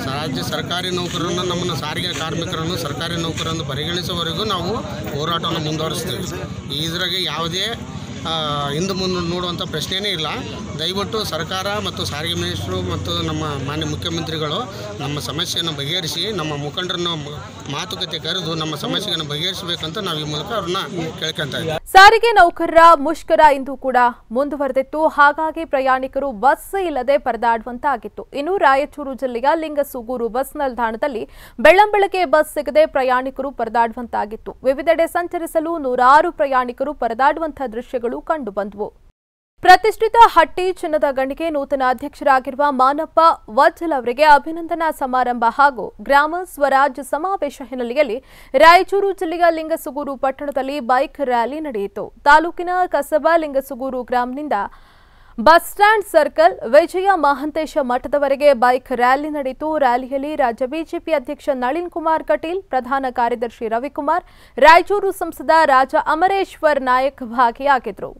ರಾಜ್ಯ ಸರ್ಕಾರಿ ನೌಕರರನ್ನು ನಮ್ಮನ್ನು ಸಾರಿಗೆ ಕಾರ್ಮಿಕರನ್ನು ಸರ್ಕಾರಿ ನೌಕರರನ್ನು ಪರಿಗಣಿಸುವವರೆಗೂ ನಾವು ಹೋರಾಟವನ್ನು ಮುಂದುವರಿಸ್ತೇವೆ. ಇದರಾಗೆ ಯಾವುದೇ ಹಿಂದೆ ಮುಂದೆ ನೋಡುವಂಥ ಪ್ರಶ್ನೆಯೇ ಇಲ್ಲ. ದಯವಿಟ್ಟು ಸರ್ಕಾರ ಮತ್ತು ಸಾರಿಗೆ ಮಿನಿಸ್ಟ್ರು ಮತ್ತು ನಮ್ಮ ಮಾನ್ಯ ಮುಖ್ಯಮಂತ್ರಿಗಳು ನಮ್ಮ ಸಮಸ್ಯೆಯನ್ನು ಬಗೆಹರಿಸಿ ನಮ್ಮ ಮುಖಂಡರನ್ನು ಮಾತುಕತೆ ಕರೆದು ನಮ್ಮ ಸಮಸ್ಯೆಯನ್ನು ಬಗೆಹರಿಸಬೇಕಂತ ನಾವು ಈ ಮೂಲಕ ಅವ್ರನ್ನ ಕೇಳ್ಕೊಂತ ಇದ್ದೀವಿ. ಸಾರಿಗೆ ನೌಕರರ ಮುಷ್ಕರ ಇಂದು ಕೂಡ ಮುಂದುವರೆದಿತ್ತು. ಹಾಗಾಗಿ ಪ್ರಯಾಣಿಕರು ಬಸ್ ಇಲ್ಲದೆ ಪರದಾಡುವಂತಾಗಿತ್ತು. ಇನ್ನು ರಾಯಚೂರು ಜಿಲ್ಲೆಯ ಲಿಂಗಸುಗೂರು ಬಸ್ ನಿಲ್ದಾಣದಲ್ಲಿ ಬೆಳ್ಳಂಬೆಳಗ್ಗೆ ಬಸ್ ಸಿಗದೆ ಪ್ರಯಾಣಿಕರು ಪರದಾಡುವಂತಾಗಿತ್ತು. ವಿವಿಧೆಡೆ ಸಂಚರಿಸಲು 100 ಪ್ರಯಾಣಿಕರು ಪರದಾಡುವಂತಹ ದೃಶ್ಯಗಳು ಕಂಡುಬಂದವು. ಪ್ರತಿಷ್ಠಿತ ಹಟ್ಟಿ ಚಿನ್ನದ ಗಣಿಗೆ ನೂತನ ಅಧ್ಯಕ್ಷರಾಗಿರುವ ಮಾನಪ್ಪ ವಜ್ಜಲ್ ಅವರಿಗೆ ಅಭಿನಂದನಾ ಸಮಾರಂಭ ಹಾಗೂ ಗ್ರಾಮ ಸ್ವರಾಜ್ ಸಮಾವೇಶ ಹಿನ್ನೆಲೆಯಲ್ಲಿ ರಾಯಚೂರು ಜಿಲ್ಲೆಯ ಲಿಂಗಸುಗೂರು ಪಟ್ಟಣದಲ್ಲಿ ಬೈಕ್ ರ್ಯಾಲಿ ನಡೆಯಿತು. ತಾಲೂಕಿನ ಕಸಬಾ ಲಿಂಗಸುಗೂರು ಗ್ರಾಮದಿಂದ ಬಸ್ ಸ್ಟ್ಯಾಂಡ್ ಸರ್ಕಲ್ ವಿಜಯ ಮಹಾಂತೇಶ ಮಠದವರೆಗೆ ಬೈಕ್ ರ್ಯಾಲಿ ನಡೆಯಿತು. ರ್ಯಾಲಿಯಲ್ಲಿ ರಾಜ್ಯ ಬಿಜೆಪಿ ಅಧ್ಯಕ್ಷ ನಳಿನ್ ಕುಮಾರ್ ಕಟೀಲ್, ಪ್ರಧಾನ ಕಾರ್ಯದರ್ಶಿ ರವಿಕುಮಾರ್, ರಾಯಚೂರು ಸಂಸದ ರಾಜ ಅಮರೇಶ್ವರ್ ನಾಯಕ್ ಭಾಗಿಯಾಗಿದ್ದರು.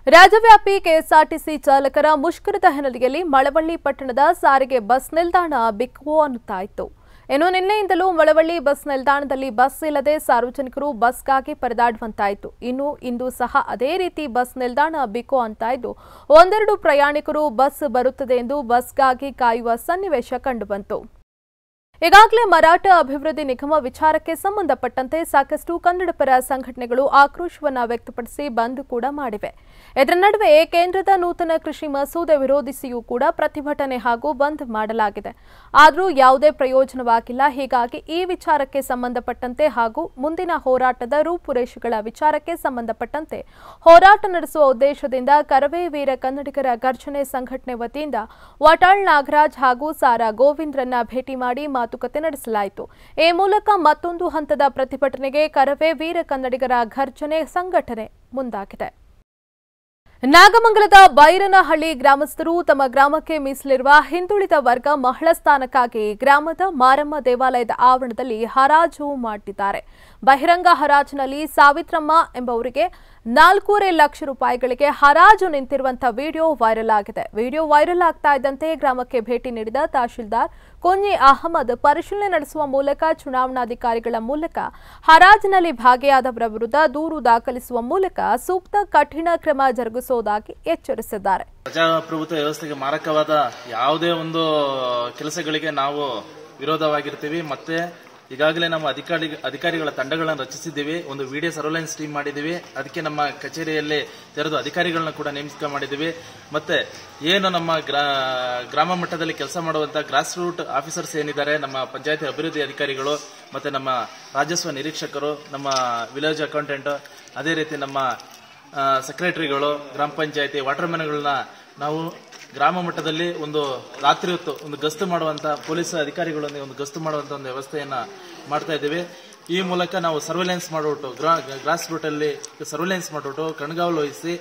ರಾಜ್ಯವ್ಯಾಪಿ ಕೆಎಸ್ಆರ್ಟಿಸಿ ಚಾಲಕರ ಮುಷ್ಕರದ ಹಿನ್ನೆಲೆಯಲ್ಲಿ ಮಳವಳ್ಳಿ ಪಟ್ಟಣದ ಸಾರಿಗೆ ಬಸ್ ನಿಲ್ದಾಣ ಬಿಕೋ ಅನ್ನುತ್ತಾ ಇತ್ತು. ಇನ್ನು ನಿನ್ನೆಯಿಂದಲೂ ಮಳವಳ್ಳಿ ಬಸ್ ನಿಲ್ದಾಣದಲ್ಲಿ ಬಸ್ ಇಲ್ಲದೆ ಸಾರ್ವಜನಿಕರು ಬಸ್ಗಾಗಿ ಪರದಾಡುವಂತಾಯಿತು. ಇನ್ನು ಇಂದು ಸಹ ಅದೇ ರೀತಿ ಬಸ್ ನಿಲ್ದಾಣ ಬಿಕೋ ಅಂತ ಇದ್ದು ಒಂದೆರಡು ಪ್ರಯಾಣಿಕರು ಬಸ್ ಬರುತ್ತದೆ ಎಂದು ಬಸ್ಗಾಗಿ ಕಾಯುವ ಸನ್ನಿವೇಶ ಕಂಡುಬಂತು. ಈಗಾಗಲೇ ಮರಾಠ ಅಭಿವೃದ್ಧಿ ನಿಗಮ ವಿಚಾರಕ್ಕೆ ಸಂಬಂಧಪಟ್ಟಂತೆ ಸಾಕಷ್ಟು ಕನ್ನಡಪರ ಸಂಘಟನೆಗಳು ಆಕ್ರೋಶವನ್ನು ವ್ಯಕ್ತಪಡಿಸಿ ಬಂದ್ ಕೂಡ ಮಾಡಿವೆ. ಇದರ ನಡುವೆ ಕೇಂದ್ರದ ನೂತನ ಕೃಷಿ ಮಸೂದೆ ವಿರೋಧಿಸಿಯೂ ಕೂಡ ಪ್ರತಿಭಟನೆ ಹಾಗೂ ಬಂದ್ ಮಾಡಲಾಗಿದೆ. ಆದರೂ ಯಾವುದೇ ಪ್ರಯೋಜನವಾಗಿಲ್ಲ. ಹೀಗಾಗಿ ಈ ವಿಚಾರಕ್ಕೆ ಸಂಬಂಧಪಟ್ಟಂತೆ ಹಾಗೂ ಮುಂದಿನ ಹೋರಾಟದ ರೂಪುರೇಷೆಗಳ ವಿಚಾರಕ್ಕೆ ಸಂಬಂಧಪಟ್ಟಂತೆ ಹೋರಾಟ ನಡೆಸುವ ಉದ್ದೇಶದಿಂದ ಕರವೇ ವೀರ ಕನ್ನಡಿಗರ ಗರ್ಜನೆ ಸಂಘಟನೆ ವತಿಯಿಂದ ವಾಟಾಳ್ ನಾಗರಾಜ್ ಹಾಗೂ ಸಾರಾ ಗೋವಿಂದ್ರನ್ನ ಭೇಟಿ ಮಾಡಿ ಮಾತುಕತೆ ನಡೆಸಲಾಯಿತು. ಈ ಮೂಲಕ ಮತ್ತೊಂದು ಹಂತದ ಪ್ರತಿಭಟನೆಗೆ ಕರವೇ ವೀರ ಕನ್ನಡಿಗರ ಗರ್ಜನೆ ಸಂಘಟನೆ ಮುಂದಾಗಿದೆ. ನಾಗಮಂಗಲದ ಬೈರನಹಳ್ಳಿ ಗ್ರಾಮಸ್ಥರು ತಮ್ಮ ಗ್ರಾಮಕ್ಕೆ ಮೀಸಲಿರುವ ಹಿಂದುಳಿದ ವರ್ಗ ಮಹಿಳಾ ಸ್ಥಾನಕ್ಕಾಗಿ ಗ್ರಾಮದ ಮಾರಮ್ಮ ದೇವಾಲಯದ ಆವರಣದಲ್ಲಿ ಹರಾಜು ಮಾಡಿದ್ದಾರೆ. ಬಹಿರಂಗ ಹರಾಜಿನಲ್ಲಿ ಸಾವಿತ್ರಮ್ಮ ಎಂಬುವರಿಗೆ 4.5 ಲಕ್ಷ ರೂಪಾಯಿಗಳಿಗೆ ಹರಾಜು ನಿಂತಿರುವಂತಹ ವಿಡಿಯೋ ವೈರಲ್ ಆಗಿದೆ. ವಿಡಿಯೋ ವೈರಲ್ ಆಗ್ತಾ ಇದ್ದಂತೆ ಗ್ರಾಮಕ್ಕೆ ಭೇಟಿ ನೀಡಿದ ತಹಶೀಲ್ದಾರ್ ಕೊನ್ನಿ ಅಹಮದ್ ಪರಿಶೀಲನೆ ನಡೆಸುವ ಮೂಲಕ ಚುನಾವಣಾಧಿಕಾರಿಗಳ ಮೂಲಕ ಹರಾಜಿನಲ್ಲಿ ಭಾಗಿಯಾದವರ ವಿರುದ್ಧ ದೂರು ದಾಖಲಿಸುವ ಮೂಲಕ ಸೂಕ್ತ ಕಠಿಣ ಕ್ರಮ ಜರುಗಿಸುವುದಾಗಿ ಎಚ್ಚರಿಸಿದ್ದಾರೆ. ಪ್ರಜಾಪ್ರಭುತ್ವ ವ್ಯವಸ್ಥೆಗೆ ಮಾರಕವಾದ ಯಾವುದೇ ಒಂದು ಕೆಲಸಗಳಿಗೆ ನಾವು ವಿರೋಧವಾಗಿರ್ತೀವಿ. ಮತ್ತೆ ಈಗಾಗಲೇ ನಮ್ಮ ಅಧಿಕಾರಿಗಳ ತಂಡಗಳನ್ನು ರಚಿಸಿದ್ದೀವಿ. ಒಂದು ವಿಡಿಯೋ ಸರ್ವೆಲೆನ್ಸ್ ಟೀಮ್ ಮಾಡಿದ್ದೀವಿ. ಅದಕ್ಕೆ ನಮ್ಮ ಕಚೇರಿಯಲ್ಲಿ ತೆರೆದು ಅಧಿಕಾರಿಗಳನ್ನ ಕೂಡ ನೇಮಕ ಮಾಡಿದ್ದೀವಿ. ಮತ್ತೆ ಏನು ನಮ್ಮ ಗ್ರಾಮ ಮಟ್ಟದಲ್ಲಿ ಕೆಲಸ ಮಾಡುವಂತಹ ಗ್ರಾಸ್ ರೂಟ್ ಆಫೀಸರ್ಸ್ ಏನಿದ್ದಾರೆ, ನಮ್ಮ ಪಂಚಾಯತಿ ಅಭಿವೃದ್ಧಿ ಅಧಿಕಾರಿಗಳು, ಮತ್ತೆ ನಮ್ಮ ರಾಜಸ್ವ ನಿರೀಕ್ಷಕರು, ನಮ್ಮ ವಿಲೇಜ್ ಅಕೌಂಟೆಂಟ್, ಅದೇ ರೀತಿ ನಮ್ಮ ಸೆಕ್ರೆಟರಿಗಳು, ಗ್ರಾಮ ಪಂಚಾಯತಿ ವಾಟರ್ಮನ್ಗಳನ್ನ ನಾವು ಗ್ರಾಮ ಮಟ್ಟದಲ್ಲಿ ಒಂದು ರಾತ್ರಿ ಹೊತ್ತು ಒಂದು ಗಸ್ತು ಮಾಡುವಂತ ಪೊಲೀಸ್ ಅಧಿಕಾರಿಗಳೊಂದಿಗೆ ಒಂದು ಗಸ್ತು ಮಾಡುವಂತ ಒಂದು ವ್ಯವಸ್ಥೆಯನ್ನ ಮಾಡ್ತಾ ಇದ್ದೇವೆ. ಈ ಮೂಲಕ ನಾವು ಸರ್ವೆಲೆನ್ಸ್ ಮಾಡಿಬಿಟ್ಟು ಗ್ರಾಸ್ ರೂಟ್ ಅಲ್ಲಿ ಸರ್ವೆಲೆನ್ಸ್ ಮಾಡಿಬಿಟ್ಟು ಕಣ್ಗಾವಲು ವಹಿಸಿ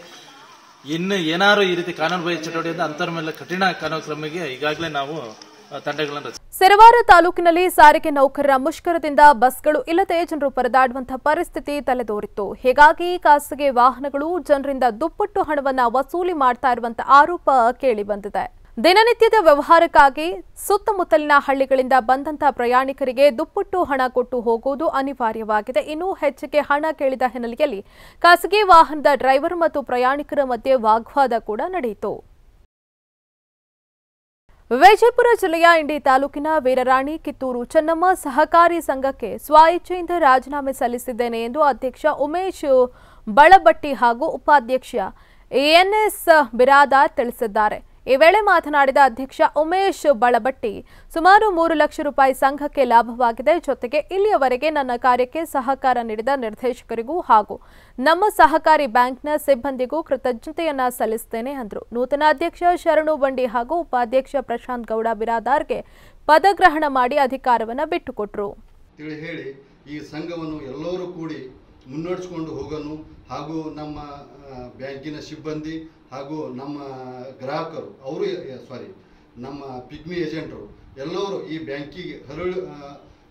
ಇನ್ನು ಏನಾರು ಈ ರೀತಿ ಕಾನೂನುಬಾಹಿರ ಚಟುವಟಿಕೆಯಿಂದ ಅಂತರ್ ಮೇಲೆ ಕಠಿಣ ಕಾನೂನು ಕ್ರಮಕ್ಕೆ ಈಗಾಗಲೇ ನಾವು ತಂಡಗಳನ್ನು ಸಿರವಾರ ತಾಲೂಕಿನಲ್ಲಿ ಸಾರಿಗೆ ನೌಕರರ ಮುಷ್ಕರದಿಂದ ಬಸ್ಗಳು ಇಲ್ಲದೆ ಜನರು ಪರದಾಡುವಂತಹ ಪರಿಸ್ಥಿತಿ ತಲೆದೋರಿತ್ತು. ಹೀಗಾಗಿ ಖಾಸಗಿ ವಾಹನಗಳು ಜನರಿಂದ ದುಪ್ಪಟ್ಟು ಹಣವನ್ನು ವಸೂಲಿ ಮಾಡ್ತಾ ಇರುವಂತಹ ಆರೋಪ ಕೇಳಿಬಂದಿದೆ. ದಿನನಿತ್ಯದ ವ್ಯವಹಾರಕ್ಕಾಗಿ ಸುತ್ತಮುತ್ತಲಿನ ಹಳ್ಳಿಗಳಿಂದ ಬಂದಂತಹ ಪ್ರಯಾಣಿಕರಿಗೆ ದುಪ್ಪಟ್ಟು ಹಣ ಕೊಟ್ಟು ಹೋಗುವುದು ಅನಿವಾರ್ಯವಾಗಿದೆ. ಇನ್ನು ಹೆಚ್ಚಿಗೆ ಹಣ ಕೇಳಿದ ಹಿನ್ನೆಲೆಯಲ್ಲಿ ಖಾಸಗಿ ವಾಹನದ ಡ್ರೈವರ್ ಮತ್ತು ಪ್ರಯಾಣಿಕರ ಮಧ್ಯೆ ವಾಗ್ವಾದ ಕೂಡ ನಡೆಯಿತು. ವಿಜಯಪುರ ಜಿಲ್ಲೆಯ ಇಂಡಿ ತಾಲೂಕಿನ ವೀರರಾಣಿ ಕಿತ್ತೂರು ಚೆನ್ನಮ್ಮ ಸಹಕಾರಿ ಸಂಘಕ್ಕೆ ಸ್ವಇಚ್ಛೆಯಿಂದ ರಾಜೀನಾಮೆ ಸಲ್ಲಿಸಿದ್ದೇನೆ ಎಂದು ಅಧ್ಯಕ್ಷ ಉಮೇಶ್ ಬಳಬಟ್ಟಿ ಹಾಗೂ ಉಪಾಧ್ಯಕ್ಷ ಎನ್ಎಸ್ ಬಿರಾದಾರ್ ತಿಳಿಸಿದ್ದಾರೆ. ಈ ವೇಳೆ ಮಾತನಾಡಿದ ಅಧ್ಯಕ್ಷ ಉಮೇಶ್ ಬಳಬಟ್ಟಿ, ಸುಮಾರು 3 ಲಕ್ಷ ರೂಪಾಯಿ ಸಂಘಕ್ಕೆ ಲಾಭವಾಗಿದೆ. ಜೊತೆಗೆ ಇಲ್ಲಿಯವರೆಗೆ ನನ್ನ ಕಾರ್ಯಕ್ಕೆ ಸಹಕಾರ ನೀಡಿದ ನಿರ್ದೇಶಕರಿಗೂ ಹಾಗೂ ನಮ್ಮ ಸಹಕಾರಿ ಬ್ಯಾಂಕ್ನ ಸಿಬ್ಬಂದಿಗೂ ಕೃತಜ್ಞತೆಯನ್ನ ಸಲ್ಲಿಸುತ್ತೇನೆ ಎಂದರು. ನೂತನ ಅಧ್ಯಕ್ಷ ಶರಣು ಬಂಡಿ ಹಾಗೂ ಉಪಾಧ್ಯಕ್ಷ ಪ್ರಶಾಂತ್ ಗೌಡ ಬಿರಾದಾರ್ಗೆ ಪದಗ್ರಹಣ ಮಾಡಿ ಅಧಿಕಾರವನ್ನು ಬಿಟ್ಟುಕೊಟ್ಟರು. ಹೇಳಿ ಈ ಸಂಘವನ್ನು ಎಲ್ಲರೂ ಕೂಡಿ ಮುನ್ನಡೆಸಿಕೊಂಡು ಹೋಗೋನು ಹಾಗೂ ನಮ್ಮ ಬ್ಯಾಂಕಿನ ಸಿಬ್ಬಂದಿ ಹಾಗೂ ನಮ್ಮ ಗ್ರಾಹಕರು ನಮ್ಮ ಪಿಗ್ಮಿ ಏಜೆಂಟರು ಎಲ್ಲರೂ ಈ ಬ್ಯಾಂಕಿಗೆ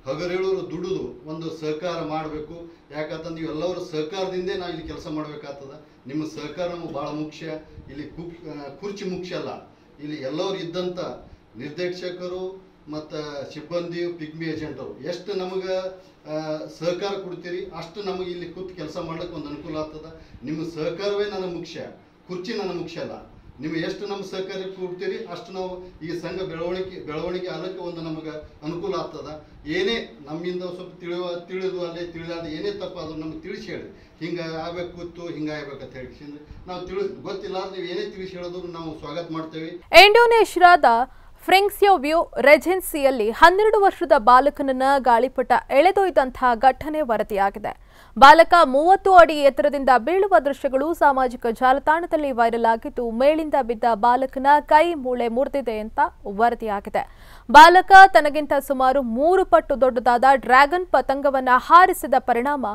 ಹಗರೇಳೂರು ದುಡಿದು ಒಂದು ಸಹಕಾರ ಮಾಡಬೇಕು. ಯಾಕಂತಂದ್ರೆ ಎಲ್ಲರೂ ಸಹಕಾರದಿಂದೇ ನಾವು ಇಲ್ಲಿ ಕೆಲಸ ಮಾಡಬೇಕಾಗ್ತದೆ. ನಿಮ್ಮ ಸಹಕಾರ ನಮಗೆ ಭಾಳ ಮುಖ್ಯ. ಇಲ್ಲಿ ಕುರ್ಚಿ ಮುಖ್ಯ ಅಲ್ಲ, ಇಲ್ಲಿ ಎಲ್ಲರೂ ಇದ್ದಂಥ ನಿರ್ದೇಶಕರು ಮತ್ತು ಸಿಬ್ಬಂದಿ ಪಿಗ್ಮಿ ಏಜೆಂಟರು ಎಷ್ಟು ನಮಗೆ ಸಹಕಾರ ಕೊಡ್ತೀರಿ ಅಷ್ಟು ನಮಗೆ ಇಲ್ಲಿ ಕೂತು ಕೆಲಸ ಮಾಡ್ಲಿಕ್ಕೆ ಒಂದು ಅನುಕೂಲ ಆಗ್ತದೆ. ನಿಮ್ಮ ಸಹಕಾರವೇ ನನಗೆ ಮುಖ್ಯ, ಕುರ್ಚಿ ನನಗೆ ಮುಖ್ಯ ಅಲ್ಲ. ನೀವು ಎಷ್ಟು ನಮ್ಮ ಸಹಕಾರ ಕೊಡ್ತೀರಿ ಅಷ್ಟು ನಾವು ಈ ಸಂಘ ಬೆಳವಣಿಗೆ ಆಗಲಿಕ್ಕೆ ಒಂದು ನಮಗೆ ಅನುಕೂಲ ಆಗ್ತದೆ. ಏನೇ ನಮ್ಮಿಂದ ಸ್ವಲ್ಪ ತಿಳಿದು ಅಲ್ಲೇ ತಿಳಿದಾದ ಏನೇ ತಪ್ಪಾದರೂ ನಮ್ಗೆ ತಿಳಿಸಿ ಹೇಳಿ, ಹಿಂಗೆ ಆಗಬೇಕಿತ್ತು, ಹಿಂಗೆ ಆಗ್ಬೇಕಂತ ಹೇಳಿ ನಾವು ಗೊತ್ತಿಲ್ಲ ನೀವು ಏನೇ ತಿಳಿಸಿ ಹೇಳಿದ್ರು ನಾವು ಸ್ವಾಗತ ಮಾಡ್ತೇವೆ. ಇಂಡೋನೇಷ್ಯಾದ ಫ್ರೆಂಕ್ಸ್ಯೋವ್ಯೂ ರೆಜೆನ್ಸಿಯಲ್ಲಿ 12 ವರ್ಷದ ಬಾಲಕನನ್ನ ಗಾಳಿಪಟ ಎಳೆದೊಯ್ದಂತಹ ಘಟನೆ ವರದಿಯಾಗಿದೆ. ಬಾಲಕ 30 ಅಡಿ ಎತ್ತರದಿಂದ ಬೀಳುವ ದೃಶ್ಯಗಳು ಸಾಮಾಜಿಕ ಜಾಲತಾಣದಲ್ಲಿ ವೈರಲ್ ಆಗಿದ್ದು, ಮೇಲಿಂದ ಬಿದ್ದ ಬಾಲಕನ ಕೈ ಮೂಳೆ ಮುರಿದಿದೆ ಅಂತ ವರದಿಯಾಗಿದೆ. ಬಾಲಕ ತನಗಿಂತ ಸುಮಾರು 3 ಪಟ್ಟು ದೊಡ್ಡದಾದ ಡ್ರ್ಯಾಗನ್ ಪತಂಗವನ್ನ ಹಾರಿಸಿದ ಪರಿಣಾಮ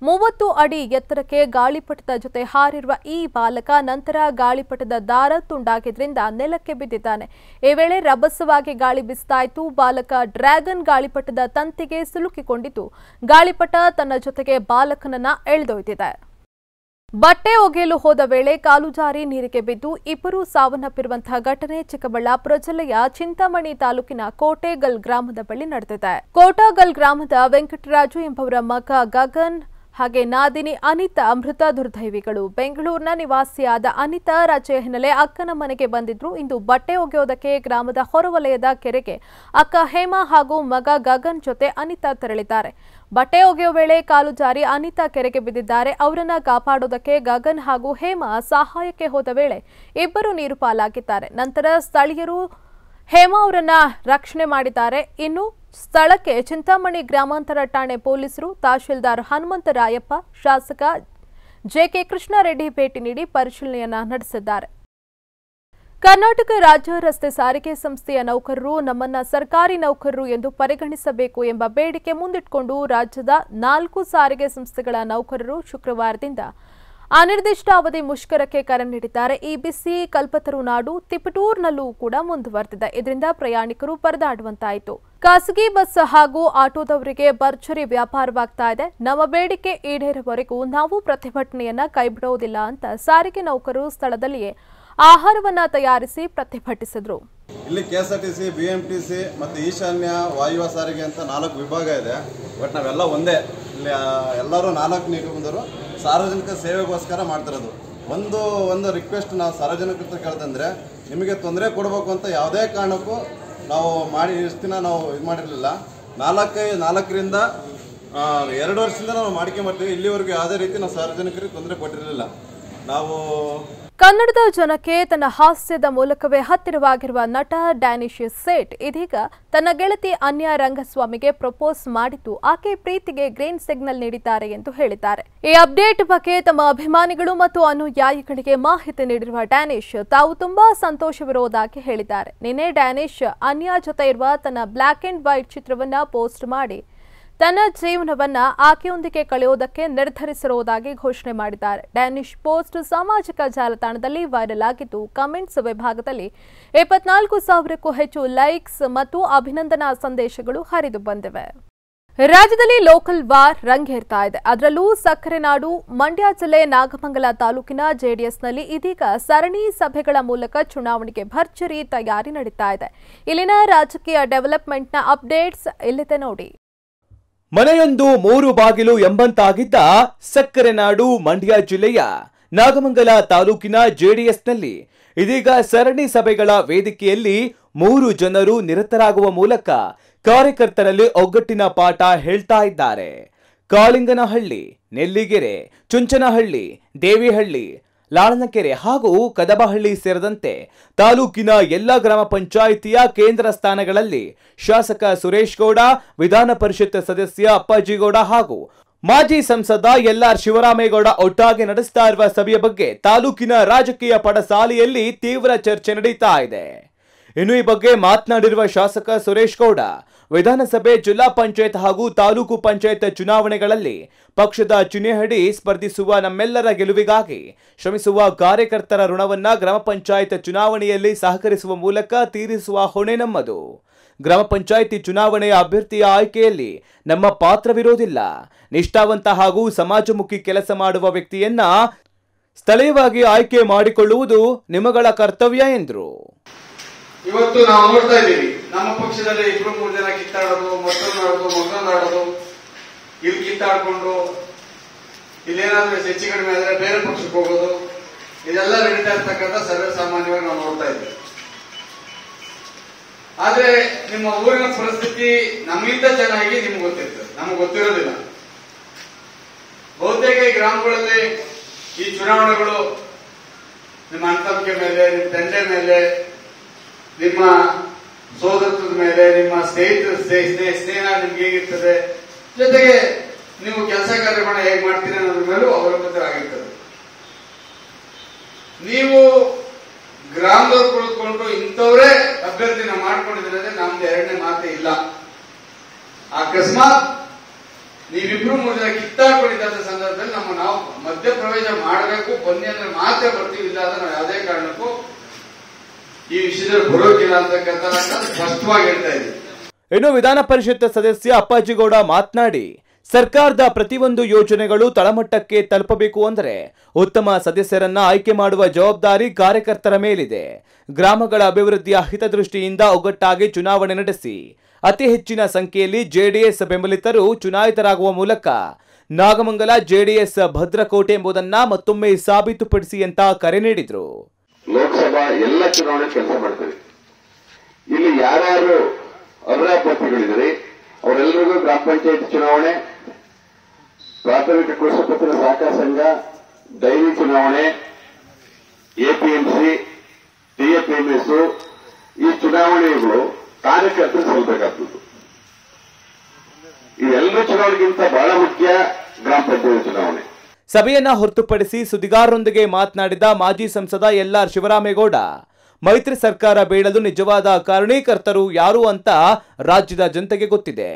30 ಅಡಿ ಎತ್ತರಕ್ಕೆ ಗಾಳಿಪಟದ ಜೊತೆ ಹಾರಿರುವ ಈ ಬಾಲಕ ನಂತರ ಗಾಳಿಪಟದ ದಾರ ತುಂಡಾಗಿದ್ರಿಂದ ನೆಲಕ್ಕೆ ಬಿದ್ದಿದ್ದಾನೆ. ಈ ವೇಳೆ ರಭಸವಾಗಿ ಗಾಳಿ ಬೀಸ್ತಾ ಇತ್ತು. ಬಾಲಕ ಡ್ರ್ಯಾಗನ್ ಗಾಳಿಪಟದ ತಂತಿಗೆ ಸಿಲುಕಿಕೊಂಡಿದ್ದು, ಗಾಳಿಪಟ ತನ್ನ ಜೊತೆಗೆ ಬಾಲಕನನ್ನ ಎಳೆದೊಯ್ದಿದೆ. ಬಟ್ಟೆ ಒಗೆಯಲು ಹೋದ ವೇಳೆ ಕಾಲು ಜಾರಿ ನೀರಿಗೆ ಬಿದ್ದು ಇಬ್ಬರು ಸಾವನ್ನಪ್ಪಿರುವಂತಹ ಘಟನೆ ಚಿಕ್ಕಬಳ್ಳಾಪುರ ಜಿಲ್ಲೆಯ ಚಿಂತಾಮಣಿ ತಾಲೂಕಿನ ಕೋಟೆಗಲ್ ಗ್ರಾಮದ ಬಳಿ ನಡೆದಿದೆ. ಕೋಟಗಲ್ ಗ್ರಾಮದ ವೆಂಕಟರಾಜು ಎಂಬುವರ ಮಗ ಗಗನ್ ಹಾಗೆ ನಾದಿನಿ ಅನಿತಾ ಮೃತ ದುರ್ದೈವಿಗಳು. ಬೆಂಗಳೂರಿನ ನಿವಾಸಿಯಾದ ಅನಿತಾ ರಜೆ ಹಿನ್ನೆಲೆ ಅಕ್ಕನ ಮನೆಗೆ ಬಂದಿದ್ರು. ಇಂದು ಬಟ್ಟೆ ಒಗೆಯೋದಕ್ಕೆ ಗ್ರಾಮದ ಹೊರವಲಯದ ಕೆರೆಗೆ ಅಕ್ಕ ಹೇಮಾ ಹಾಗೂ ಮಗ ಗಗನ್ ಜೊತೆ ಅನಿತಾ ತೆರಳಿದ್ದಾರೆ. ಬಟ್ಟೆ ಒಗೆಯೋ ವೇಳೆ ಕಾಲು ಜಾರಿ ಅನಿತಾ ಕೆರೆಗೆ ಬಿದ್ದಿದ್ದಾರೆ. ಅವರನ್ನ ಕಾಪಾಡೋದಕ್ಕೆ ಗಗನ್ ಹಾಗೂ ಹೇಮಾ ಸಹಾಯಕ್ಕೆ ಹೋದ ವೇಳೆ ಇಬ್ಬರು ನೀರು ಪಾಲಾಗಿದ್ದಾರೆ. ನಂತರ ಸ್ಥಳೀಯರು ಹೇಮಾ ಅವರನ್ನ ರಕ್ಷಣೆ ಮಾಡಿದ್ದಾರೆ. ಇನ್ನು ಸ್ಥಳಕ್ಕೆ ಚಿಂತಾಮಣಿ ಗ್ರಾಮಾಂತರ ಠಾಣೆ ಪೊಲೀಸರು, ತಹಶೀಲ್ದಾರ್ ಹನುಮಂತರಾಯಪ್ಪ, ಶಾಸಕ ಜೆಕೆ ಕೃಷ್ಣಾರೆಡ್ಡಿ ಭೇಟಿ ನೀಡಿ ಪರಿಶೀಲನೆಯನ್ನ ನಡೆಸಿದ್ದಾರೆ. ಕರ್ನಾಟಕ ರಾಜ್ಯ ರಸ್ತೆ ಸಾರಿಗೆ ಸಂಸ್ಥೆಯ ನೌಕರರು ನಮ್ಮನ್ನ ಸರ್ಕಾರಿ ನೌಕರರು ಎಂದು ಪರಿಗಣಿಸಬೇಕು ಎಂಬ ಬೇಡಿಕೆ ಮುಂದಿಟ್ಟುಕೊಂಡು ರಾಜ್ಯದ 4 ಸಾರಿಗೆ ಸಂಸ್ಥೆಗಳ ನೌಕರರು ಶುಕ್ರವಾರದಿಂದ ಅನಿರ್ದಿಷ್ಟ ಅವಧಿ ಮುಷ್ಕರಕ್ಕೆ ಕರೆ ನೀಡಿದ್ದಾರೆ. ಈ ಬಿಸಿ ಕಲ್ಪತರು ನಾಡು ತಿಪಟೂರ್ನಲ್ಲೂ ಕೂಡ ಮುಂದುವರೆದಿದೆ. ಇದರಿಂದ ಪ್ರಯಾಣಿಕರು ಪರದಾಡುವಂತಾಯಿತು. ಖಾಸಗಿ ಬಸ್ ಹಾಗೂ ಆಟೋದವರಿಗೆ ಭರ್ಜರಿ ವ್ಯಾಪಾರವಾಗ್ತಾ ಇದೆ. ನಮ್ಮ ಬೇಡಿಕೆ ಈಡೇರುವವರೆಗೂ ನಾವು ಪ್ರತಿಭಟನೆಯನ್ನ ಕೈಬಿಡುವುದಿಲ್ಲ ಅಂತ ಸಾರಿಗೆ ನೌಕರರು ಸ್ಥಳದಲ್ಲಿಯೇ ಆಹಾರವನ್ನ ತಯಾರಿಸಿ ಪ್ರತಿಭಟಿಸಿದ್ರು. ಇಲ್ಲಿ ಕೆಎಸ್ಆರ್ಟಿಸಿ, ಬಿಎಂಟಿಸಿ ಮತ್ತು ಈಶಾನ್ಯ ವಾಯುವ್ಯ ಸಾರಿಗೆ ಅಂತ 4 ವಿಭಾಗ ಇದೆ. ಬಟ್ ನಾವೆಲ್ಲ ಒಂದೇ. ಇಲ್ಲಿ ಎಲ್ಲರೂ 4 ನಿಗಮದವರು ಸಾರ್ವಜನಿಕ ಸೇವೆಗೋಸ್ಕರ ಮಾಡ್ತಿರೋದು. ಒಂದು ರಿಕ್ವೆಸ್ಟ್ ನಾವು ಸಾರ್ವಜನಿಕರ ಕೇಳ್ತಂದ್ರೆ, ನಿಮಗೆ ತೊಂದರೆ ಕೊಡಬೇಕು ಅಂತ ಯಾವುದೇ ಕಾರಣಕ್ಕೂ ನಾವು ಇಷ್ಟು ದಿನ ನಾವು ಇದು ಮಾಡಿರಲಿಲ್ಲ. 4ರಿಂದ 2 ವರ್ಷದಿಂದ ನಾವು ಮಾಡ್ಕೊಂಬರ್ತೀವಿ. ಇಲ್ಲಿವರೆಗೂ ಯಾವುದೇ ರೀತಿ ನಾವು ಸಾರ್ವಜನಿಕರಿಗೆ ತೊಂದರೆ ಕೊಟ್ಟಿರಲಿಲ್ಲ. ನಾವು ಕನ್ನಡದ ಜನಕ್ಕೆ ತನ್ನ ಹಾಸ್ಯದ ಮೂಲಕವೇ ಹತ್ತಿರವಾಗಿರುವ ನಟ ಡ್ಯಾನಿಶ್ ಸೇಠ್ ಇದೀಗ ತನ್ನ ಗೆಳತಿ ಅನ್ಯ ರಂಗಸ್ವಾಮಿಗೆ ಪ್ರಪೋಸ್ ಮಾಡಿದ್ದು ಆಕೆ ಪ್ರೀತಿಗೆ ಗ್ರೀನ್ ಸಿಗ್ನಲ್ ನೀಡಿದ್ದಾರೆ ಎಂದು ಹೇಳಿದ್ದಾರೆ. ಈ ಅಪ್ಡೇಟ್ ಬಗ್ಗೆ ತಮ್ಮ ಅಭಿಮಾನಿಗಳು ಮತ್ತು ಅನುಯಾಯಿಗಳಿಗೆ ಮಾಹಿತಿ ನೀಡಿರುವ ಡ್ಯಾನಿಶ್ ತಾವು ತುಂಬಾ ಸಂತೋಷವಿರುವುದಾಗಿ ಹೇಳಿದ್ದಾರೆ. ನಿನ್ನೆ ಡ್ಯಾನಿಶ್ ಅನ್ಯ ಜೊತೆ ಇರುವ ತನ್ನ ಬ್ಲಾಕ್ ಅಂಡ್ ವೈಟ್ ಚಿತ್ರವನ್ನ ಪೋಸ್ಟ್ ಮಾಡಿ ತನ್ನ ಜೀವನವನ್ನ ಆಕೆಯೊಂದಿಗೆ ಕಳೆಯೋದಕ್ಕೆ ನಿರ್ಧರಿಸಿರುವುದಾಗಿ ಘೋಷಣೆ ಮಾಡಿದ್ದಾರೆ. ಡ್ಯಾನಿಶ್ ಪೋಸ್ಟ್ ಸಾಮಾಜಿಕ ಜಾಲತಾಣದಲ್ಲಿ ವೈರಲ್ ಆಗಿದ್ದು, ಕಮೆಂಟ್ಸ್ ವಿಭಾಗದಲ್ಲಿ 24,000ಕ್ಕೂ ಹೆಚ್ಚು ಲೈಕ್ಸ್ ಮತ್ತು ಅಭಿನಂದನಾ ಸಂದೇಶಗಳು ಹರಿದು ಬಂದಿವೆ. ರಾಜ್ಯದಲ್ಲಿ ಲೋಕಲ್ ವಾರ್ ರಂಗೇರ್ತಾ ಇದೆ. ಅದರಲ್ಲೂ ಸಕ್ಕರೆ ನಾಡು ಮಂಡ್ಯ ಜಿಲ್ಲೆ ನಾಗಮಂಗಲ ತಾಲೂಕಿನ ಜೆಡಿಎಸ್ನಲ್ಲಿ ಇದೀಗ ಸರಣಿ ಸಭೆಗಳ ಮೂಲಕ ಚುನಾವಣೆಗೆ ಭರ್ಜರಿ ತಯಾರಿ ನಡೀತಾ ಇದೆ. ಇಲ್ಲಿನ ರಾಜಕೀಯ ಡೆವಲಪ್ಮೆಂಟ್ನ ಅಪ್ಡೇಟ್ಸ್ ಇಲ್ಲಿದೆ ನೋಡಿ. ಮನೆಯೊಂದು 3 ಬಾಗಿಲು ಎಂಬಂತಾಗಿದ್ದ ಸಕ್ಕರೆ ನಾಡು ಮಂಡ್ಯ ಜಿಲ್ಲೆಯ ನಾಗಮಂಗಲ ತಾಲೂಕಿನ ಜೆಡಿಎಸ್ನಲ್ಲಿ ಇದೀಗ ಸರಣಿ ಸಭೆಗಳ ವೇದಿಕೆಯಲ್ಲಿ 3 ಜನರು ನಿರತರಾಗುವ ಮೂಲಕ ಕಾರ್ಯಕರ್ತರಲ್ಲಿ ಒಗ್ಗಟ್ಟಿನ ಪಾಠ ಹೇಳ್ತಾ ಇದ್ದಾರೆ. ಕಾಳಿಂಗನಹಳ್ಳಿ, ನೆಲ್ಲಿಗೆರೆ, ಚುಂಚನಹಳ್ಳಿ, ದೇವಿಹಳ್ಳಿ, ಲಾಳನಕೆರೆ ಹಾಗೂ ಕದಬಹಳ್ಳಿ ಸೇರಿದಂತೆ ತಾಲೂಕಿನ ಎಲ್ಲ ಗ್ರಾಮ ಪಂಚಾಯಿತಿಯ ಕೇಂದ್ರ ಸ್ಥಾನಗಳಲ್ಲಿ ಶಾಸಕ ಸುರೇಶ್ ಗೌಡ, ವಿಧಾನ ಪರಿಷತ್ ಸದಸ್ಯ ಅಪ್ಪಾಜಿಗೌಡ ಹಾಗೂ ಮಾಜಿ ಸಂಸದ ಎಲ್ಆರ್ ಶಿವರಾಮೇಗೌಡ ಒಟ್ಟಾಗಿ ನಡೆಸ್ತಾ ಇರುವ ಸಭೆಯ ಬಗ್ಗೆ ತಾಲೂಕಿನ ರಾಜಕೀಯ ಪಡಸಾಲೆಯಲ್ಲಿ ತೀವ್ರ ಚರ್ಚೆ ನಡೀತಾ ಇದೆ. ಇನ್ನು ಈ ಬಗ್ಗೆ ಮಾತನಾಡಿರುವ ಶಾಸಕ ಸುರೇಶ್ ಗೌಡ, ವಿಧಾನಸಭೆ, ಜಿಲ್ಲಾ ಪಂಚಾಯತ್ ಹಾಗೂ ತಾಲೂಕು ಪಂಚಾಯತ್ ಚುನಾವಣೆಗಳಲ್ಲಿ ಪಕ್ಷದ ಚಿಹ್ನೆಯಡಿ ಸ್ಪರ್ಧಿಸುವ ನಮ್ಮೆಲ್ಲರ ಗೆಲುವಿಗಾಗಿ ಶ್ರಮಿಸುವ ಕಾರ್ಯಕರ್ತರ ಋಣವನ್ನ ಗ್ರಾಮ ಪಂಚಾಯತ್ ಚುನಾವಣೆಯಲ್ಲಿ ಸಹಕರಿಸುವ ಮೂಲಕ ತೀರಿಸುವ ಹೊಣೆ ನಮ್ಮದು. ಗ್ರಾಮ ಪಂಚಾಯಿತಿ ಚುನಾವಣೆಯ ಅಭ್ಯರ್ಥಿಯ ಆಯ್ಕೆಯಲ್ಲಿ ನಮ್ಮ ಪಾತ್ರವಿರೋದಿಲ್ಲ. ನಿಷ್ಠಾವಂತ ಹಾಗೂ ಸಮಾಜಮುಖಿ ಕೆಲಸ ಮಾಡುವ ವ್ಯಕ್ತಿಯನ್ನ ಸ್ಥಳೀಯವಾಗಿ ಆಯ್ಕೆ ಮಾಡಿಕೊಳ್ಳುವುದು ನಿಮ್ಮಗಳ ಕರ್ತವ್ಯ ಎಂದರು. ಇವತ್ತು ನಾವು ನೋಡ್ತಾ ಇದ್ದೀವಿ, ನಮ್ಮ ಪಕ್ಷದಲ್ಲಿ 2-3 ಜನ ಕಿತ್ತಾಡೋದು, ಮಗನಾಡೋದು, ಇಲ್ಲಿ ಕಿತ್ತಾಡ್ಕೊಂಡು ಇಲ್ಲೇನಾದ್ರೂ ಹೆಚ್ಚು ಕಡಿಮೆ ಆದ್ರೆ ಬೇರೆ ಪಕ್ಷಕ್ಕೆ ಹೋಗೋದು, ಇದೆಲ್ಲ ನಡೀತಾ ಇರ್ತಕ್ಕಂಥ ಸರ್ವೇ ಸಾಮಾನ್ಯವಾಗಿ ನಾವು ನೋಡ್ತಾ ಇದ್ದೀವಿ. ಆದ್ರೆ ನಿಮ್ಮ ಊರಿನ ಪರಿಸ್ಥಿತಿ ನಮಗಿಂತ ಚೆನ್ನಾಗಿ ನಿಮ್ಗೆ ಗೊತ್ತಿರ್ತದೆ, ನಮ್ಗೆ ಗೊತ್ತಿರೋದಿಲ್ಲ. ಬಹುತೇಕ ಈ ಗ್ರಾಮಗಳಲ್ಲಿ ಈ ಚುನಾವಣೆಗಳು ನಿಮ್ಮ ಅಂತಂಬಿಕೆ ಮೇಲೆ, ನಿಮ್ಮ ತಂದೆ ಮೇಲೆ, ನಿಮ್ಮ ಸೋದರತ್ವದ ಮೇಲೆ, ನಿಮ್ಮ ಸ್ನೇಹ ನಿಮ್ಗೆ ಹೇಗಿರ್ತದೆ, ಜೊತೆಗೆ ನೀವು ಕೆಲಸ ಕಾರ್ಯಗಳನ್ನ ಹೇಗೆ ಮಾಡ್ತೀರಿ ಅನ್ನೋದ್ರ ಮೇಲೂ ಅವಲಂಬಿತರಾಗಿರ್ತದೆ. ನೀವು ಗ್ರಾಮದವ್ರು ಕುಳಿತುಕೊಂಡು ಇಂಥವರೇ ಅಭ್ಯರ್ಥಿನ ಮಾಡ್ಕೊಂಡಿದ್ರೆ ನಮ್ದು ಎರಡನೇ ಮಾತೇ ಇಲ್ಲ. ಅಕಸ್ಮಾತ್ ನೀವಿಬ್ರು 3 ಜನ ಕಿತ್ತಾಡ್ಕೊಂಡಿದ್ದ ಸಂದರ್ಭದಲ್ಲಿ ನಾವು ಮಧ್ಯಪ್ರವೇಶ ಮಾಡಬೇಕು, ಬನ್ನಿ ಅಂದ್ರೆ ಮಾತ್ರ ಬರ್ತೀವಿ, ಇಲ್ಲ ಅಂದ್ರೆ ನಾವು ಯಾವುದೇ ಕಾರಣಕ್ಕೂ ಈ ವಿಷಯದಲ್ಲಿ ಬರೋಕಿಲ್ಲ ಅಂತಕ್ಕಂಥ ಸ್ಪಷ್ಟವಾಗಿ ಹೇಳ್ತಾ ಇದ್ದೀವಿ. ಇನ್ನು ವಿಧಾನ ಪರಿಷತ್ ಸದಸ್ಯ ಅಪ್ಪಾಜಿಗೌಡ ಮಾತನಾಡಿ, ಸರ್ಕಾರದ ಪ್ರತಿಯೊಂದು ಯೋಜನೆಗಳು ತಳಮಟ್ಟಕ್ಕೆ ತಲುಪಬೇಕು ಅಂದರೆ ಉತ್ತಮ ಸದಸ್ಯರನ್ನ ಆಯ್ಕೆ ಮಾಡುವ ಜವಾಬ್ದಾರಿ ಕಾರ್ಯಕರ್ತರ ಮೇಲಿದೆ. ಗ್ರಾಮಗಳ ಅಭಿವೃದ್ಧಿಯ ಹಿತದೃಷ್ಟಿಯಿಂದ ಒಗ್ಗಟ್ಟಾಗಿ ಚುನಾವಣೆ ನಡೆಸಿ ಅತಿ ಹೆಚ್ಚಿನ ಸಂಖ್ಯೆಯಲ್ಲಿ ಜೆಡಿಎಸ್ ಬೆಂಬಲಿತರು ಚುನಾಯಿತರಾಗುವ ಮೂಲಕ ನಾಗಮಂಗಲ ಜೆಡಿಎಸ್ ಭದ್ರಕೋಟೆ ಎಂಬುದನ್ನ ಮತ್ತೊಮ್ಮೆ ಸಾಬೀತುಪಡಿಸಿ ಅಂತ ಕರೆ ನೀಡಿದ್ರು. ಲೋಕಸಭಾ ಎಲ್ಲ ಚುನಾವಣೆ ಕೆಲಸ ಮಾಡ್ತೀವಿ. ಇಲ್ಲಿ ಯಾರ್ಯಾರು ಅರ್ಹಾಭ್ಯರ್ಥಿಗಳಿದ್ದಾರೆ ಅವರೆಲ್ಲರಿಗೂ ಗ್ರಾಮ ಪಂಚಾಯತ್ ಚುನಾವಣೆ, ಪ್ರಾಥಮಿಕ ಕೃಷಿ ಪತ್ತಿನ ಸಹಕಾರ ಸಂಘ, ಡೈರಿ ಚುನಾವಣೆ, ಎಪಿಎಂಸಿ, ಟಿಎಪಿಎಂಎಸ್ ಈ ಚುನಾವಣೆಗಳು ಕಾರ್ಯಕರ್ತರು ಸಲ್ಲಬೇಕಾಗ್ತದೆ. ಇವೆಲ್ಲ ಚುನಾವಣೆಗಿಂತ ಬಹಳ ಮುಖ್ಯ ಗ್ರಾಮ ಪಂಚಾಯತ್ ಚುನಾವಣೆ. ಸಭೆಯನ್ನ ಹೊರತುಪಡಿಸಿ ಸುದ್ದಿಗಾರರೊಂದಿಗೆ ಮಾತನಾಡಿದ ಮಾಜಿ ಸಂಸದ ಎಲ್ಆರ್ ಶಿವರಾಮೇಗೌಡ, ಮೈತ್ರಿ ಸರ್ಕಾರ ಬೀಳಲು ನಿಜವಾದ ಕಾರಣೀಕರ್ತರು ಯಾರು ಅಂತ ರಾಜ್ಯದ ಜನತೆಗೆ ಗೊತ್ತಿದೆ.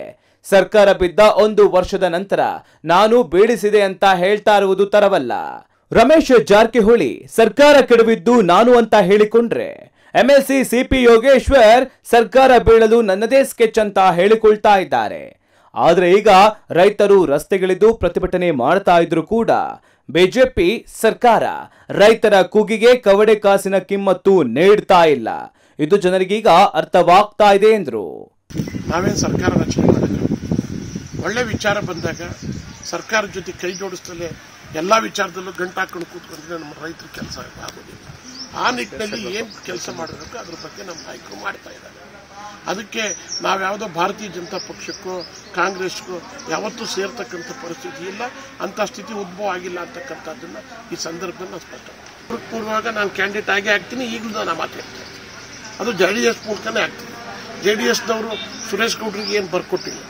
ಸರ್ಕಾರ ಬಿದ್ದ 1 ವರ್ಷದ ನಂತರ ನಾನು ಬೀಳಿಸಿದೆ ಅಂತ ಹೇಳ್ತಾ ಇರುವುದು ತರವಲ್ಲ. ರಮೇಶ್ ಜಾರಕಿಹೊಳಿ ಸರ್ಕಾರ ಕೆಡವಿದ್ದು ನಾನು ಅಂತ ಹೇಳಿಕೊಂಡ್ರೆ, ಎಂಎಲ್ಸಿ ಸಿಪಿ ಯೋಗೇಶ್ವರ್ ಸರ್ಕಾರ ಬೀಳಲು ನನ್ನದೇ ಸ್ಕೆಚ್ ಅಂತ ಹೇಳಿಕೊಳ್ತಾ ಇದ್ದಾರೆ. ಆದ್ರೆ ಈಗ ರೈತರು ರಸ್ತೆಗಿಳಿದು ಪ್ರತಿಭಟನೆ ಮಾಡ್ತಾ ಇದ್ರು ಕೂಡ ಬಿಜೆಪಿ ಸರ್ಕಾರ ರೈತರ ಕೂಗಿಗೆ ಕವಡೆ ಕಾಸಿನ ಕಿಮ್ಮತ್ತು ನೀಡ್ತಾ ಇಲ್ಲ. ಇದು ಜನರಿಗೀಗ ಅರ್ಥವಾಗ್ತಾ ಇದೆ ಎಂದ್ರು. ನಾವೇನು ಸರ್ಕಾರ ರಚನೆ ಮಾಡಿದ್ರು, ಒಳ್ಳೆ ವಿಚಾರ ಬಂದಾಗ ಸರ್ಕಾರದ ಜೊತೆ ಕೈ ಜೋಡಿಸ್ತಲೇ ಎಲ್ಲಾ ವಿಚಾರದಲ್ಲೂ ಗಂಟು ಹಾಕೊಂಡು ಕೂತ್ಕೊಂಡ್ರೆ ನಮ್ಮ ರೈತರ ಕೆಲಸ ಆಗೋದಿಲ್ಲ. ಆ ನಿಟ್ಟಿನಲ್ಲಿ ಏನು ಕೆಲಸ ಮಾಡಬೇಕು ಅದ್ರ ಬಗ್ಗೆ ನಮ್ಮ ನಾಯಕರು ಮಾಡ್ತಾ ಇದ್ದಾರೆ. ಅದಕ್ಕೆ ನಾವ್ಯಾವುದೋ ಭಾರತೀಯ ಜನತಾ ಪಕ್ಷಕ್ಕೋ ಕಾಂಗ್ರೆಸ್ಗೂ ಯಾವತ್ತೂ ಸೇರ್ತಕ್ಕಂಥ ಪರಿಸ್ಥಿತಿ ಇಲ್ಲ, ಅಂಥ ಸ್ಥಿತಿ ಉದ್ಭವ ಆಗಿಲ್ಲ ಅಂತಕ್ಕಂಥದ್ದನ್ನು ಈ ಸಂದರ್ಭದಲ್ಲಿ ನಾನು ಸ್ಪಷ್ಟ ಪೂರ್ವವಾಗ ನಾನು ಕ್ಯಾಂಡಿಡೇಟ್ ಆಗೇ ಆಗ್ತೀನಿ. ಈಗಲೂ ನಾನು ಮಾತಾಡ್ತೀನಿ, ಅದು JDS ಮೂಲಕನೇ ಆಗ್ತೀನಿ. JDSನವರು ಸುರೇಶ್ ಗೌಡ್ರಿಗೆ ಏನು ಬರ್ಕೊಟ್ಟಿಲ್ಲ.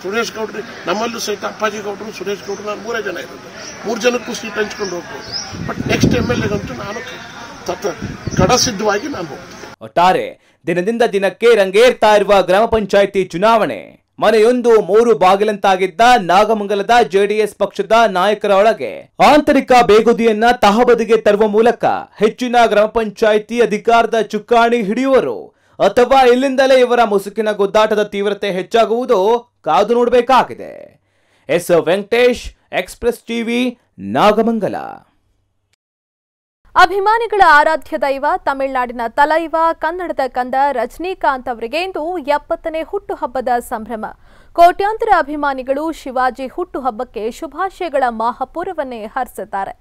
ಸುರೇಶ್ ಗೌಡ್ರಿಗೆ ನಮ್ಮಲ್ಲೂ ಸಹಿತ ಅಪ್ಪಾಜಿ ಗೌಡರು, ಸುರೇಶ್ ಗೌಡರು, ನಾನು 3 ಜನ ಇರೋದು. 3 ಜನಕ್ಕೂ ಸೀಟ್ ಹಂಚ್ಕೊಂಡು ಹೋಗ್ಬೋದು. ಬಟ್ ನೆಕ್ಸ್ಟ್ MLAಗಂತೂ ನಾನು ಕಡಸಿದ್ಧವಾಗಿ ನಾನು ಹೋಗ್ತೀನಿ. ಒಟ್ಟಾರೆ ದಿನದಿಂದ ದಿನಕ್ಕೆ ರಂಗೇರ್ತಾ ಇರುವ ಗ್ರಾಮ ಪಂಚಾಯಿತಿ ಚುನಾವಣೆ ಮನೆಯೊಂದು 3 ಬಾಗಿಲಂತಾಗಿದ್ದ ನಾಗಮಂಗಲದ ಜೆಡಿಎಸ್ ಪಕ್ಷದ ನಾಯಕರ ಒಳಗೆ ಆಂತರಿಕ ಬೇಗುದಿಯನ್ನ ತಹಬದಿಗೆ ತರುವ ಮೂಲಕ ಹೆಚ್ಚಿನ ಗ್ರಾಮ ಪಂಚಾಯಿತಿ ಅಧಿಕಾರದ ಚುಕ್ಕಾಣಿ ಹಿಡಿಯುವರು ಅಥವಾ ಇಲ್ಲಿಂದಲೇ ಇವರ ಮುಸುಕಿನ ಗುದ್ದಾಟದ ತೀವ್ರತೆ ಹೆಚ್ಚಾಗುವುದು ಕಾದು ನೋಡಬೇಕಾಗಿದೆ. S Venkatesh, Express TV, Nagamangala. ಅಭಿಮಾನಿಗಳ ಆರಾಧ್ಯ ದೈವ ತಮಿಳುನಾಡಿನ ತಲೈವ ಕನ್ನಡದ ಕಂದ ರಜನಿಕಾಂತ್ ಅವರಿಗೆ ಇಂದು 70ನೇ ಹುಟ್ಟುಹಬ್ಬದ ಸಂಭ್ರಮ. ಕೋಟ್ಯಾಂತರ ಅಭಿಮಾನಿಗಳು ಶಿವಾಜಿ ಹುಟ್ಟುಹಬ್ಬಕ್ಕೆ ಶುಭಾಶಯಗಳ ಮಹಾಪೂರವನ್ನೇ ಹರಿಸಿದ್ದಾರೆ.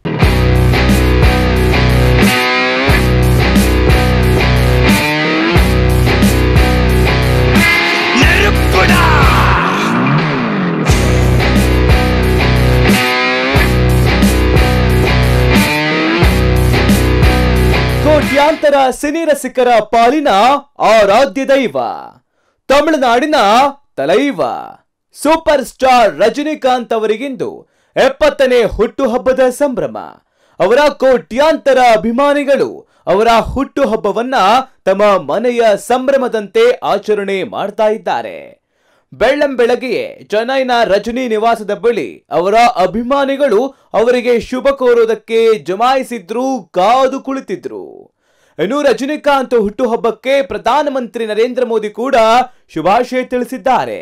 ಕೋಟ್ಯಾಂತರ ಸಿನಿ ರಸಿಕರ ಪಾಲಿನ ಆರಾಧ್ಯ ದೈವ ತಮಿಳುನಾಡಿನ ತಲೈವ ಸೂಪರ್ ಸ್ಟಾರ್ ರಜನಿಕಾಂತ್ ಅವರಿಗಿಂದು 70ನೇ ಹುಟ್ಟುಹಬ್ಬದ ಸಂಭ್ರಮ. ಅವರ ಕೋಟ್ಯಾಂತರ ಅಭಿಮಾನಿಗಳು ಅವರ ಹುಟ್ಟುಹಬ್ಬವನ್ನ ತಮ್ಮ ಮನೆಯ ಸಂಭ್ರಮದಂತೆ ಆಚರಣೆ ಮಾಡ್ತಾ ಇದ್ದಾರೆ. ಬೆಳ್ಳಂಬೆಳಗ್ಗೆಯೇ ಚೆನ್ನೈನ ರಜನಿ ನಿವಾಸದ ಬಳಿ ಅವರ ಅಭಿಮಾನಿಗಳು ಅವರಿಗೆ ಶುಭ ಕೋರೋದಕ್ಕೆ ಜಮಾಯಿಸಿದ್ರು, ಕಾದು ಕುಳಿತಿದ್ರು. ಇನ್ನು ರಜನಿಕಾಂತ್ ಹುಟ್ಟುಹಬ್ಬಕ್ಕೆ ಪ್ರಧಾನಮಂತ್ರಿ ನರೇಂದ್ರ ಮೋದಿ ಕೂಡ ಶುಭಾಶಯ ತಿಳಿಸಿದ್ದಾರೆ.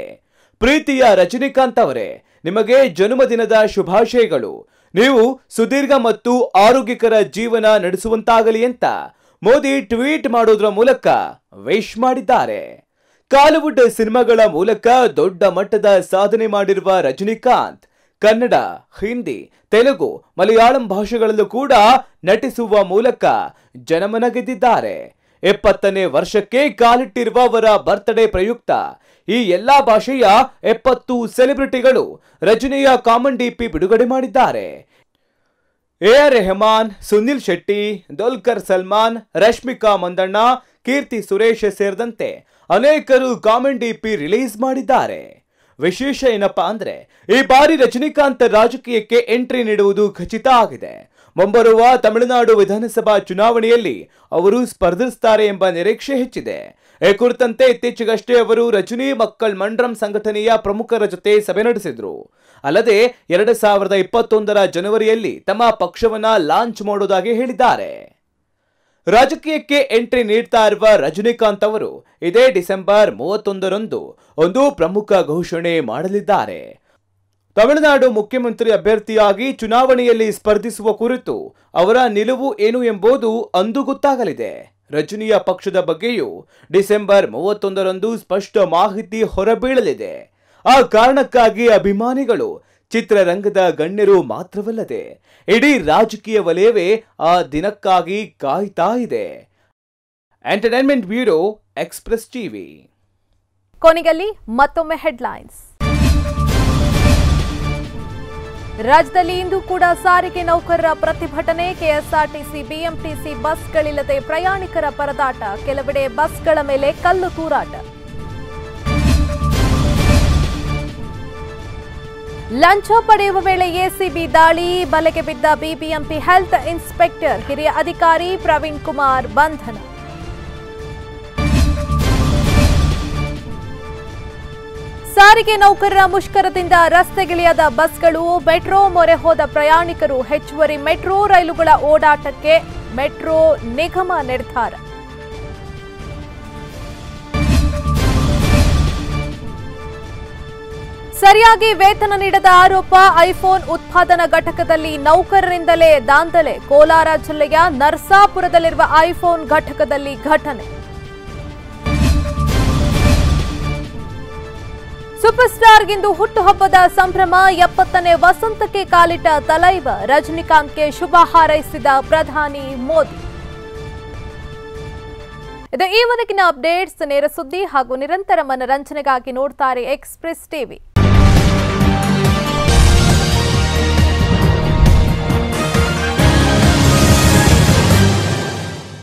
ಪ್ರೀತಿಯ ರಜನಿಕಾಂತ್ ಅವರೇ, ನಿಮಗೆ ಜನ್ಮದಿನದ ಶುಭಾಶಯಗಳು. ನೀವು ಸುದೀರ್ಘ ಮತ್ತು ಆರೋಗ್ಯಕರ ಜೀವನ ನಡೆಸುವಂತಾಗಲಿ ಅಂತ ಮೋದಿ ಟ್ವೀಟ್ ಮಾಡೋದ್ರ ಮೂಲಕ ವಿಶ್ ಮಾಡಿದ್ದಾರೆ. ಕಾಲಿವುಡ್ ಸಿನಿಮಾಗಳ ಮೂಲಕ ದೊಡ್ಡ ಮಟ್ಟದ ಸಾಧನೆ ಮಾಡಿರುವ ರಜನಿಕಾಂತ್ ಕನ್ನಡ, ಹಿಂದಿ, ತೆಲುಗು, ಮಲಯಾಳಂ ಭಾಷೆಗಳಲ್ಲೂ ಕೂಡ ನಟಿಸುವ ಮೂಲಕ ಜನಮನ ಗೆದ್ದಿದ್ದಾರೆ. 70ನೇ ವರ್ಷಕ್ಕೆ ಕಾಲಿಟ್ಟಿರುವ ಅವರ ಬರ್ತ್ಡೇ ಪ್ರಯುಕ್ತ ಈ ಎಲ್ಲಾ ಭಾಷೆಯ 70 ಸೆಲೆಬ್ರಿಟಿಗಳು ರಜನಿಯ ಕಾಮನ್ ಡಿಪಿ ಬಿಡುಗಡೆ ಮಾಡಿದ್ದಾರೆ. AR ರೆಹಮಾನ್, ಸುನಿಲ್ ಶೆಟ್ಟಿ, ದುಲ್ಕರ್ ಸಲ್ಮಾನ್, ರಶ್ಮಿಕಾ ಮಂದಣ್ಣ, ಕೀರ್ತಿ ಸುರೇಶ್ ಸೇರಿದಂತೆ ಅನೇಕರು ಕಾಮನ್ ಡಿಪಿ ರಿಲೀಸ್ ಮಾಡಿದ್ದಾರೆ. ವಿಶೇಷ ಏನಪ್ಪಾ ಅಂದ್ರೆ ಈ ಬಾರಿ ರಜನಿಕಾಂತ್ ರಾಜಕೀಯಕ್ಕೆ ಎಂಟ್ರಿ ನೀಡುವುದು ಖಚಿತ ಆಗಿದೆ. ಮುಂಬರುವ ತಮಿಳುನಾಡು ವಿಧಾನಸಭಾ ಚುನಾವಣೆಯಲ್ಲಿ ಅವರು ಸ್ಪರ್ಧಿಸುತ್ತಾರೆ ಎಂಬ ನಿರೀಕ್ಷೆ ಹೆಚ್ಚಿದೆ. ಈ ಕುರಿತಂತೆ ಇತ್ತೀಚೆಗಷ್ಟೇ ಅವರು ರಜನಿ ಮಕ್ಕಳ್ ಮಂಡ್ರಂ ಸಂಘಟನೆಯ ಪ್ರಮುಖರ ಜೊತೆ ಸಭೆ ನಡೆಸಿದ್ರು. ಅಲ್ಲದೆ 2021ರ ಜನವರಿಯಲ್ಲಿ ತಮ್ಮ ಪಕ್ಷವನ್ನ ಲಾಂಚ್ ಮಾಡೋದಾಗಿ ಹೇಳಿದ್ದಾರೆ. ರಾಜಕೀಯಕ್ಕೆ ಎಂಟ್ರಿ ನೀಡ್ತಾ ಇರುವ ರಜನಿಕಾಂತ್ ಅವರು ಇದೇ ಡಿಸೆಂಬರ್ 31ರಂದು ಒಂದು ಪ್ರಮುಖ ಘೋಷಣೆ ಮಾಡಲಿದ್ದಾರೆ. ತಮಿಳುನಾಡು ಮುಖ್ಯಮಂತ್ರಿ ಅಭ್ಯರ್ಥಿಯಾಗಿ ಚುನಾವಣೆಯಲ್ಲಿ ಸ್ಪರ್ಧಿಸುವ ಕುರಿತು ಅವರ ನಿಲುವು ಏನು ಎಂಬುದು ಅಂದು ಗೊತ್ತಾಗಲಿದೆ. ರಜನಿಯ ಪಕ್ಷದ ಬಗ್ಗೆಯೂ ಡಿಸೆಂಬರ್ 31ರಂದು ಸ್ಪಷ್ಟ ಮಾಹಿತಿ ಹೊರಬೀಳಲಿದೆ. ಆ ಕಾರಣಕ್ಕಾಗಿ ಅಭಿಮಾನಿಗಳು ಚಿತ್ರರಂಗದ ಗಣ್ಯರು ಮಾತ್ರವಲ್ಲದೆ ಇಡೀ ರಾಜಕೀಯ ವಲಯವೇ ಆ ದಿನಕ್ಕಾಗಿ ಕಾಯ್ತಾ ಇದೆ. Entertainment bureau, express TV. ಕೊನೆಯಲ್ಲಿ ಮತ್ತೊಮ್ಮೆ ಹೆಡ್ಲೈನ್ಸ್. ರಾಜ್ಯದಲ್ಲಿ ಇಂದು ಕೂಡ ಸಾರಿಗೆ ನೌಕರರ ಪ್ರತಿಭಟನೆ. ಕೆಎಸ್ಆರ್ಟಿಸಿ, ಬಿಎಂಟಿಸಿ ಬಸ್ಗಳಿಲ್ಲದೆ ಪ್ರಯಾಣಿಕರ ಪರದಾಟ. ಕೆಲವೆಡೆ ಬಸ್ಗಳ ಮೇಲೆ ಕಲ್ಲು ತೂರಾಟ. ಲಂಚ ಪಡೆಯುವ ವೇಳೆ ಎಸಿಬಿ ದಾಳಿ. ಬಲೆಗೆ ಬಿದ್ದ ಬಿಬಿಎಂಪಿ ಹೆಲ್ತ್ ಇನ್ಸ್ಪೆಕ್ಟರ್. ಹಿರಿಯ ಅಧಿಕಾರಿ ಪ್ರವೀಣ್ ಕುಮಾರ್ ಬಂಧನ. ಸಾರಿಗೆ ನೌಕರರ ಮುಷ್ಕರದಿಂದ ರಸ್ತೆಗಿಳಿಯದ ಬಸ್ಗಳು. ಮೆಟ್ರೋ ಮೊರೆ ಹೋದ ಪ್ರಯಾಣಿಕರು. ಹೆಚ್ಚುವರಿ ಮೆಟ್ರೋ ರೈಲುಗಳ ಓಡಾಟಕ್ಕೆ ಮೆಟ್ರೋ ನಿಗಮ ನಿರ್ಧಾರ. ಸರಿಯಾಗಿ ವೇತನ ನೀಡದ ಆರೋಪ. ಐಫೋನ್ ಉತ್ಪಾದನಾ ಘಟಕದಲ್ಲಿ ನೌಕರರಿಂದಲೇ ದಾಂಧಲೆ. ಕೋಲಾರ ಜಿಲ್ಲೆಯ ನರಸಾಪುರದಲ್ಲಿರುವ ಐಫೋನ್ ಘಟಕದಲ್ಲಿ ಘಟನೆ. ಸೂಪರ್ ಸ್ಟಾರ್ಗಿಂದು ಹುಟ್ಟುಹಬ್ಬದ ಸಂಭ್ರಮ. 70ನೇ ವಸಂತಕ್ಕೆ ಕಾಲಿಟ್ಟ ತಲೈವ. ರಜನಿಕಾಂತ್ಗೆ ಶುಭ ಹಾರೈಸಿದ ಪ್ರಧಾನಿ ಮೋದಿ. ಇದು ಈವರೆಗಿನ ಅಪ್ಡೇಟ್ಸ್. ನೇರ ಸುದ್ದಿ ಹಾಗೂ ನಿರಂತರ ಮನರಂಜನೆಗಾಗಿ ನೋಡ್ತಾರೆ ಎಕ್ಸ್‌ಪ್ರೆಸ್ ಟಿವಿ.